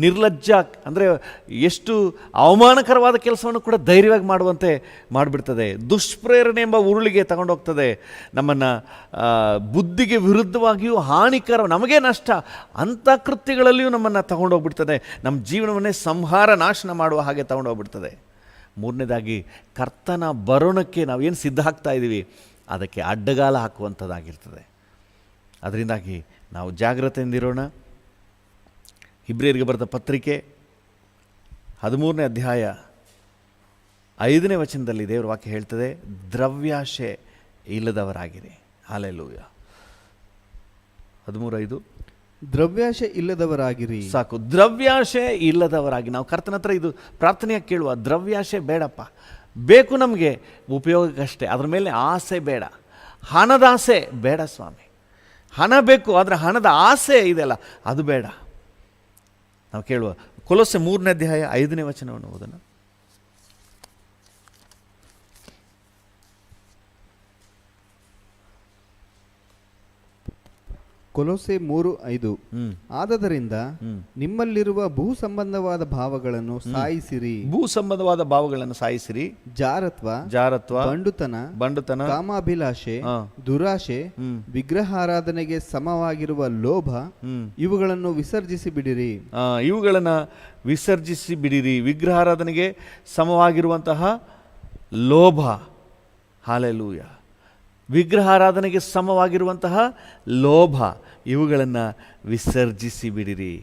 ನಿರ್ಲಜ್ಜ, ಅಂದರೆ ಎಷ್ಟು ಅವಮಾನಕರವಾದ ಕೆಲಸವನ್ನು ಕೂಡ ಧೈರ್ಯವಾಗಿ ಮಾಡುವಂತೆ ಮಾಡಿಬಿಡ್ತದೆ. ದುಷ್ಪ್ರೇರಣೆ ಎಂಬ ಉರುಳಿಗೆ ತಗೊಂಡೋಗ್ತದೆ. ನಮ್ಮನ್ನು ಬುದ್ಧಿಗೆ ವಿರುದ್ಧವಾಗಿಯೂ ಹಾನಿಕರ, ನಮಗೇ ನಷ್ಟ ಅಂಥ ಕೃತ್ಯಗಳಲ್ಲಿಯೂ ನಮ್ಮನ್ನು ತಗೊಂಡೋಗ್ಬಿಡ್ತದೆ. ನಮ್ಮ ಜೀವನವನ್ನೇ ಸಂಹಾರ ನಾಶನ ಮಾಡುವ ಹಾಗೆ ತಗೊಂಡೋಗ್ಬಿಡ್ತದೆ. ಮೂರನೇದಾಗಿ ಕರ್ತನ ಬರೋಣಕ್ಕೆ ನಾವೇನು ಸಿದ್ಧ ಆಗ್ತಾ ಇದ್ದೀವಿ ಅದಕ್ಕೆ ಅಡ್ಡಗಾಲ ಹಾಕುವಂಥದ್ದಾಗಿರ್ತದೆ. ಅದರಿಂದಾಗಿ ನಾವು ಜಾಗ್ರತೆಯಿಂದಿರೋಣ. ಇಬ್ರಿಯರಿಗೆ ಬರೆದ ಪತ್ರಿಕೆ 13ನೇ ಅಧ್ಯಾಯ 5ನೇ ವಚನದಲ್ಲಿ ದೇವರ ವಾಕ್ಯ ಹೇಳ್ತದೆ, ದ್ರವ್ಯಾಶೆ ಇಲ್ಲದವರಾಗಿರಿ. ಹಾಲೆಲೂಯ. 13:5 ದ್ರವ್ಯಾಶೆ ಇಲ್ಲದವರಾಗಿರಿ. ಸಾಕು, ದ್ರವ್ಯಾಶೆ ಇಲ್ಲದವರಾಗಿ. ನಾವು ಕರ್ತನ ಹತ್ರ ಇದು ಪ್ರಾರ್ಥನೆಯಾಗಿ ಕೇಳುವ, ದ್ರವ್ಯಾಶೆ ಬೇಡಪ್ಪ, ಬೇಕು ನಮಗೆ ಉಪಯೋಗಕ್ಕಷ್ಟೇ, ಅದ್ರ ಮೇಲೆ ಆಸೆ ಬೇಡ. ಹಣದ ಆಸೆ ಬೇಡ ಸ್ವಾಮಿ. ಹಣ ಬೇಕು, ಆದರೆ ಹಣದ ಆಸೆ ಇದೆಯಲ್ಲ ಅದು ಬೇಡ. ನಾವು ಕೇಳುವ ಕೊಲೊಸ್ಸೆ 3ನೇ ಅಧ್ಯಾಯ 5ನೇ ವಚನವನ್ನು ಓದೋಣ. ಕೊಲೊಸ್ಸೆ 3:5. ಆದದರಿಂದ ನಿಮ್ಮಲ್ಲಿರುವ ಭೂ ಸಂಬಂಧವಾದ ಭಾವಗಳನ್ನು ಸಾಯಿಸಿರಿ. ಭೂ ಸಂಬಂಧವಾದ ಭಾವಗಳನ್ನು ಸಾಯಿಸಿರಿ. ಜಾರತ್ವ, ಬಂಡುತನ, ಕಾಮಾಭಿಲಾಷೆ, ದುರಾಶೆ, ವಿಗ್ರಹಾರಾಧನೆಗೆ ಸಮವಾಗಿರುವ ಲೋಭ, ಇವುಗಳನ್ನು ವಿಸರ್ಜಿಸಿ ಬಿಡಿರಿ. ವಿಗ್ರಹಾರಾಧನೆಗೆ ಸಮವಾಗಿರುವಂತಹ ಲೋಭ. ಹಾಲೆಲೂಯ. ವಿಗ್ರಹಾರಾಧನೆಗೆ ಸಮವಾಗಿರುವಂತಹ ಲೋಭ, ಇವುಗಳನ್ನು ವಿಸರ್ಜಿಸಿ ಬಿಡಿರಿ.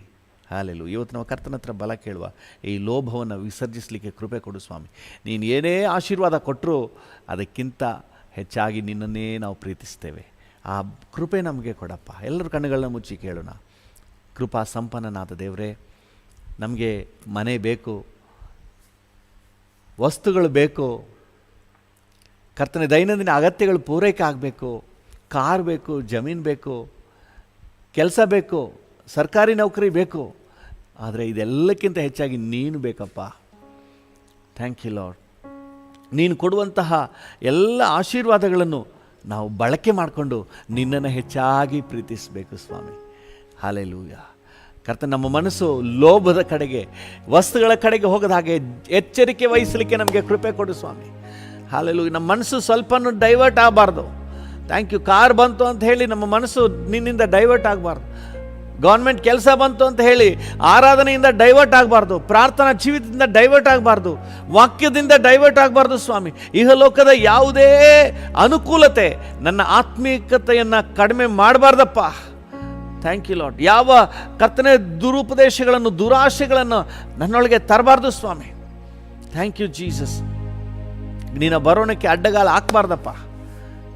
ಹಾಲೆಲೂಯ. ಇವತ್ತು ನಾವು ಕರ್ತನ ಹತ್ರ ಬಲ ಕೇಳುವ, ಈ ಲೋಭವನ್ನು ವಿಸರ್ಜಿಸಲಿಕ್ಕೆ ಕೃಪೆ ಕೊಡು ಸ್ವಾಮಿ. ನೀನು ಏನೇ ಆಶೀರ್ವಾದ ಕೊಟ್ಟರೂ ಅದಕ್ಕಿಂತ ಹೆಚ್ಚಾಗಿ ನಿನ್ನನ್ನೇ ನಾವು ಪ್ರೀತಿಸ್ತೇವೆ. ಆ ಕೃಪೆ ನಮಗೆ ಕೊಡಪ್ಪ. ಎಲ್ಲರ ಕಣ್ಣುಗಳನ್ನ ಮುಚ್ಚಿ ಕೇಳೋಣ. ಕೃಪಾ ಸಂಪನ್ನನಾದ ದೇವರೇ, ನಮಗೆ ಮನೆ ಬೇಕು, ವಸ್ತುಗಳು ಬೇಕು, ಕರ್ತನ ದೈನಂದಿನ ಅಗತ್ಯಗಳು ಪೂರೈಕೆ ಆಗಬೇಕು, ಕಾರ್ ಬೇಕು, ಜಮೀನು ಬೇಕು, ಕೆಲಸ ಬೇಕು, ಸರ್ಕಾರಿ ನೌಕರಿ ಬೇಕು. ಆದರೆ ಇದೆಲ್ಲಕ್ಕಿಂತ ಹೆಚ್ಚಾಗಿ ನೀನು ಬೇಕಪ್ಪ. Thank you Lord. ನೀನು ಕೊಡುವಂತಹ ಎಲ್ಲ ಆಶೀರ್ವಾದಗಳನ್ನು ನಾವು ಬಳಕೆ ಮಾಡಿಕೊಂಡು ನಿನ್ನನ್ನು ಹೆಚ್ಚಾಗಿ ಪ್ರೀತಿಸಬೇಕು ಸ್ವಾಮಿ. ಹಾಲೆಲೂಯ. ಕರ್ತನ ನಮ್ಮ ಮನಸ್ಸು ಲೋಭದ ಕಡೆಗೆ, ವಸ್ತುಗಳ ಕಡೆಗೆ ಹೋಗದ ಹಾಗೆ ಎಚ್ಚರಿಕೆ ವಹಿಸಲಿಕ್ಕೆ ನಮಗೆ ಕೃಪೆ ಕೊಡು ಸ್ವಾಮಿ. ಹಾಲೆಲೂಯ. ನಮ್ಮ ಮನಸ್ಸು ಸ್ವಲ್ಪನೂ ಡೈವರ್ಟ್ ಆಗಬಾರ್ದು. Thank you. ಕಾರ್ ಬಂತು ಅಂತ ಹೇಳಿ ನಮ್ಮ ಮನಸ್ಸು ನಿನ್ನಿಂದ ಡೈವರ್ಟ್ ಆಗಬಾರ್ದು. ಗೌರ್ಮೆಂಟ್ ಕೆಲಸ ಬಂತು ಅಂತ ಹೇಳಿ ಆರಾಧನೆಯಿಂದ ಡೈವರ್ಟ್ ಆಗಬಾರ್ದು. ಪ್ರಾರ್ಥನಾ ಜೀವಿತದಿಂದ ಡೈವರ್ಟ್ ಆಗಬಾರ್ದು. ವಾಕ್ಯದಿಂದ ಡೈವರ್ಟ್ ಆಗಬಾರ್ದು ಸ್ವಾಮಿ. ಇಹಲೋಕದ ಯಾವುದೇ ಅನುಕೂಲತೆ ನನ್ನ ಆತ್ಮೀಕತೆಯನ್ನು ಕಡಿಮೆ ಮಾಡಬಾರ್ದಪ್ಪ. Thank you lord. ಯಾವ ಕರ್ತನೆ ದುರುಪದೇಶಗಳನ್ನು, ದುರಾಶೆಗಳನ್ನು ನನ್ನೊಳಗೆ ತರಬಾರ್ದು ಸ್ವಾಮಿ. Thank you Jesus. ನಿನ್ನ ಬರೋಣಕ್ಕೆ ಅಡ್ಡಗಾಲ ಹಾಕಬಾರ್ದಪ್ಪ.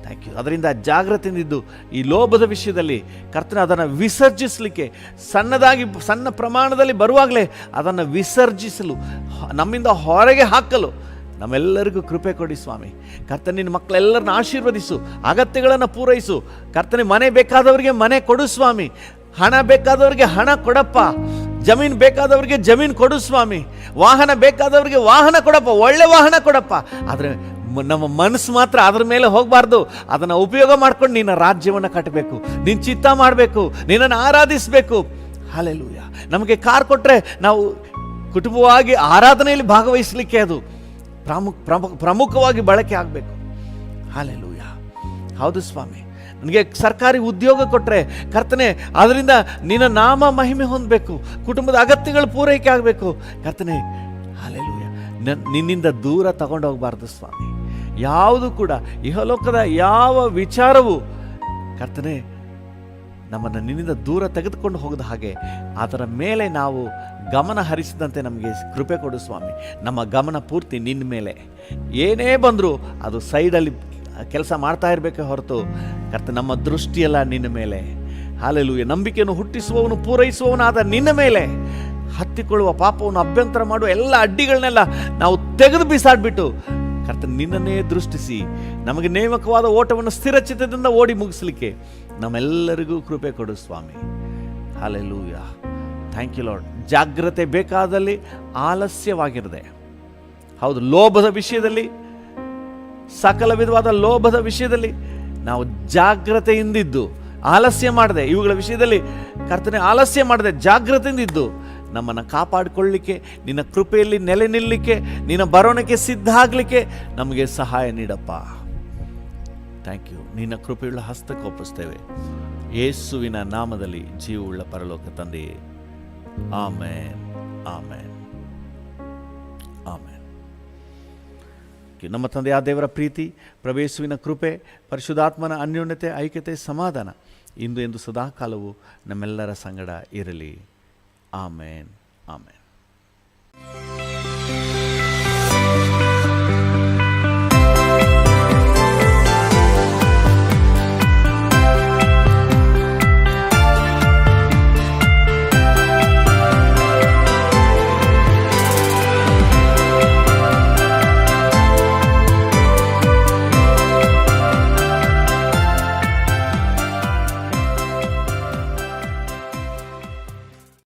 Thank you. ಅದರಿಂದ ಜಾಗ್ರತೆಯಿಂದಿದ್ದು ಈ ಲೋಭದ ವಿಷಯದಲ್ಲಿ ಕರ್ತನ ಅದನ್ನು ವಿಸರ್ಜಿಸಲಿಕ್ಕೆ, ಸಣ್ಣ ಪ್ರಮಾಣದಲ್ಲಿ ಬರುವಾಗಲೇ ಅದನ್ನು ವಿಸರ್ಜಿಸಲು, ನಮ್ಮಿಂದ ಹೊರಗೆ ಹಾಕಲು ನಮ್ಮೆಲ್ಲರಿಗೂ ಕೃಪೆ ಕೊಡಿ ಸ್ವಾಮಿ. ಕರ್ತನ ನಿನ್ನ ಮಕ್ಕಳೆಲ್ಲರನ್ನ ಆಶೀರ್ವದಿಸು, ಅಗತ್ಯಗಳನ್ನು ಪೂರೈಸು. ಕರ್ತನೆ ಮನೆ ಬೇಕಾದವರಿಗೆ ಮನೆ ಕೊಡು ಸ್ವಾಮಿ. ಹಣ ಬೇಕಾದವರಿಗೆ ಹಣ ಕೊಡಪ್ಪ. ಜಮೀನು ಬೇಕಾದವರಿಗೆ ಜಮೀನು ಕೊಡು ಸ್ವಾಮಿ. ವಾಹನ ಬೇಕಾದವರಿಗೆ ವಾಹನ ಕೊಡಪ್ಪ, ಒಳ್ಳೆ ವಾಹನ ಕೊಡಪ್ಪ. ಆದರೆ ನಮ್ಮ ಮನಸ್ಸು ಮಾತ್ರ ಅದರ ಮೇಲೆ ಹೋಗಬಾರ್ದು. ಅದನ್ನು ಉಪಯೋಗ ಮಾಡ್ಕೊಂಡು ನಿನ್ನ ರಾಜ್ಯವನ್ನು ಕಟ್ಟಬೇಕು, ನಿನ್ನ ಚಿತ್ತ ಮಾಡಬೇಕು, ನಿನ್ನನ್ನು ಆರಾಧಿಸಬೇಕು. ಹಾಲೆಲೂಯ. ನಮಗೆ ಕಾರ್ ಕೊಟ್ಟರೆ ನಾವು ಕುಟುಂಬವಾಗಿ ಆರಾಧನೆಯಲ್ಲಿ ಭಾಗವಹಿಸಲಿಕ್ಕೆ ಅದು ಪ್ರಮುಖವಾಗಿ ಬಳಕೆ ಆಗಬೇಕು. ಹಾಲೆಲೂಯ. ಹೌದು ಸ್ವಾಮಿ. ನನಗೆ ಸರ್ಕಾರಿ ಉದ್ಯೋಗ ಕೊಟ್ಟರೆ ಕರ್ತನೆ ಅದರಿಂದ ನಿನ್ನ ನಾಮ ಮಹಿಮೆ ಹೊಂದಬೇಕು, ಕುಟುಂಬದ ಅಗತ್ಯಗಳು ಪೂರೈಕೆ ಆಗಬೇಕು. ಕರ್ತನೆ ಹಾಲೆಲೂಯ. ನಿನ್ನಿಂದ ದೂರ ತಗೊಂಡೋಗಬಾರ್ದು ಸ್ವಾಮಿ. ಯಾವುದು ಕೂಡ ಇಹಲೋಕದ ಯಾವ ವಿಚಾರವೂ ಕರ್ತನೆ ನಮ್ಮನ್ನು ನಿನ್ನಿಂದ ದೂರ ತೆಗೆದುಕೊಂಡು ಹೋಗದ ಹಾಗೆ ಅದರ ಮೇಲೆ ನಾವು ಗಮನ ಹರಿಸಿದಂತೆ ನಮಗೆ ಕೃಪೆ ಕೊಡು ಸ್ವಾಮಿ. ನಮ್ಮ ಗಮನ ಪೂರ್ತಿ ನಿನ್ನ ಮೇಲೆ. ಏನೇ ಬಂದರೂ ಅದು ಸೈಡಲ್ಲಿ ಕೆಲಸ ಮಾಡ್ತಾ ಇರಬೇಕೆ ಹೊರತು ಕರ್ತ ನಮ್ಮ ದೃಷ್ಟಿಯೆಲ್ಲ ನಿನ್ನ ಮೇಲೆ. ಹಾಲೆಲೂಯ. ನಂಬಿಕೆಯನ್ನು ಹುಟ್ಟಿಸುವವನು ಪೂರೈಸುವವನಾದ ನಿನ್ನ ಮೇಲೆ. ಹತ್ತಿಕೊಳ್ಳುವ ಪಾಪವನ್ನು ಅಭ್ಯಂತರ ಮಾಡುವ ಎಲ್ಲ ಅಡ್ಡಿಗಳನ್ನೆಲ್ಲ ನಾವು ತೆಗೆದು ಬಿಸಾಡ್ಬಿಟ್ಟು ಕರ್ತ ನಿನ್ನನ್ನೇ ದೃಷ್ಟಿಸಿ ನಮಗೆ ನೇಮಕವಾದ ಓಟವನ್ನು ಸ್ಥಿರಚಿತ್ತದಿಂದ ಓಡಿ ಮುಗಿಸ್ಲಿಕ್ಕೆ ನಮ್ಮೆಲ್ಲರಿಗೂ ಕೃಪೆ ಕೊಡು ಸ್ವಾಮಿ. ಹಾಲೆಲೂಯ. Thank you Lord. ಜಾಗ್ರತೆ ಬೇಕಾದಲ್ಲಿ ಆಲಸ್ಯವಾಗಿರದೆ, ಹೌದು, ಲೋಭದ ವಿಷಯದಲ್ಲಿ, ಸಕಲ ವಿಧವಾದ ಲೋಭದ ವಿಷಯದಲ್ಲಿ ನಾವು ಜಾಗ್ರತೆಯಿಂದಿದ್ದು, ಆಲಸ್ಯ ಮಾಡದೆ, ಇವುಗಳ ವಿಷಯದಲ್ಲಿ ಕರ್ತನೆ ಆಲಸ್ಯ ಮಾಡದೆ ಜಾಗ್ರತೆಯಿಂದಿದ್ದು ನಮ್ಮನ್ನು ಕಾಪಾಡಿಕೊಳ್ಳಲಿಕ್ಕೆ, ನಿನ್ನ ಕೃಪೆಯಲ್ಲಿ ನೆಲೆ ನಿಲ್ಲಲಿಕ್ಕೆ, ನಿನ್ನ ಬರೋಣಕ್ಕೆ ಸಿದ್ಧ ಆಗಲಿಕ್ಕೆ ನಮಗೆ ಸಹಾಯ ನೀಡಪ್ಪ. Thank you. ನಿನ್ನ ಕೃಪೆಯುಳ್ಳ ಹಸ್ತಕ್ಕೆ ಒಪ್ಪಿಸ್ತೇವೆ ಯೇಸುವಿನ ನಾಮದಲ್ಲಿ, ಜೀವವುಳ್ಳ ಪರಲೋಕ ತಂದೆಯೇ. ಆಮೇನ್, ಆಮೇನ್, ಆಮೇನ್. ನಮ್ಮ ತಂದೆಯ ದೇವರ ಪ್ರೀತಿ, ಪ್ರಭು ಯೇಸುವಿನ ಕೃಪೆ, ಪರಿಶುದ್ಧಾತ್ಮನ ಅನ್ಯೋನ್ಯತೆ, ಐಕ್ಯತೆ, ಸಮಾಧಾನ ಇಂದು ಎಂದು ಸದಾಕಾಲವು ನಮ್ಮೆಲ್ಲರ ಸಂಗಡ ಇರಲಿ. ಆಮೇನ್, ಆಮೇನ್.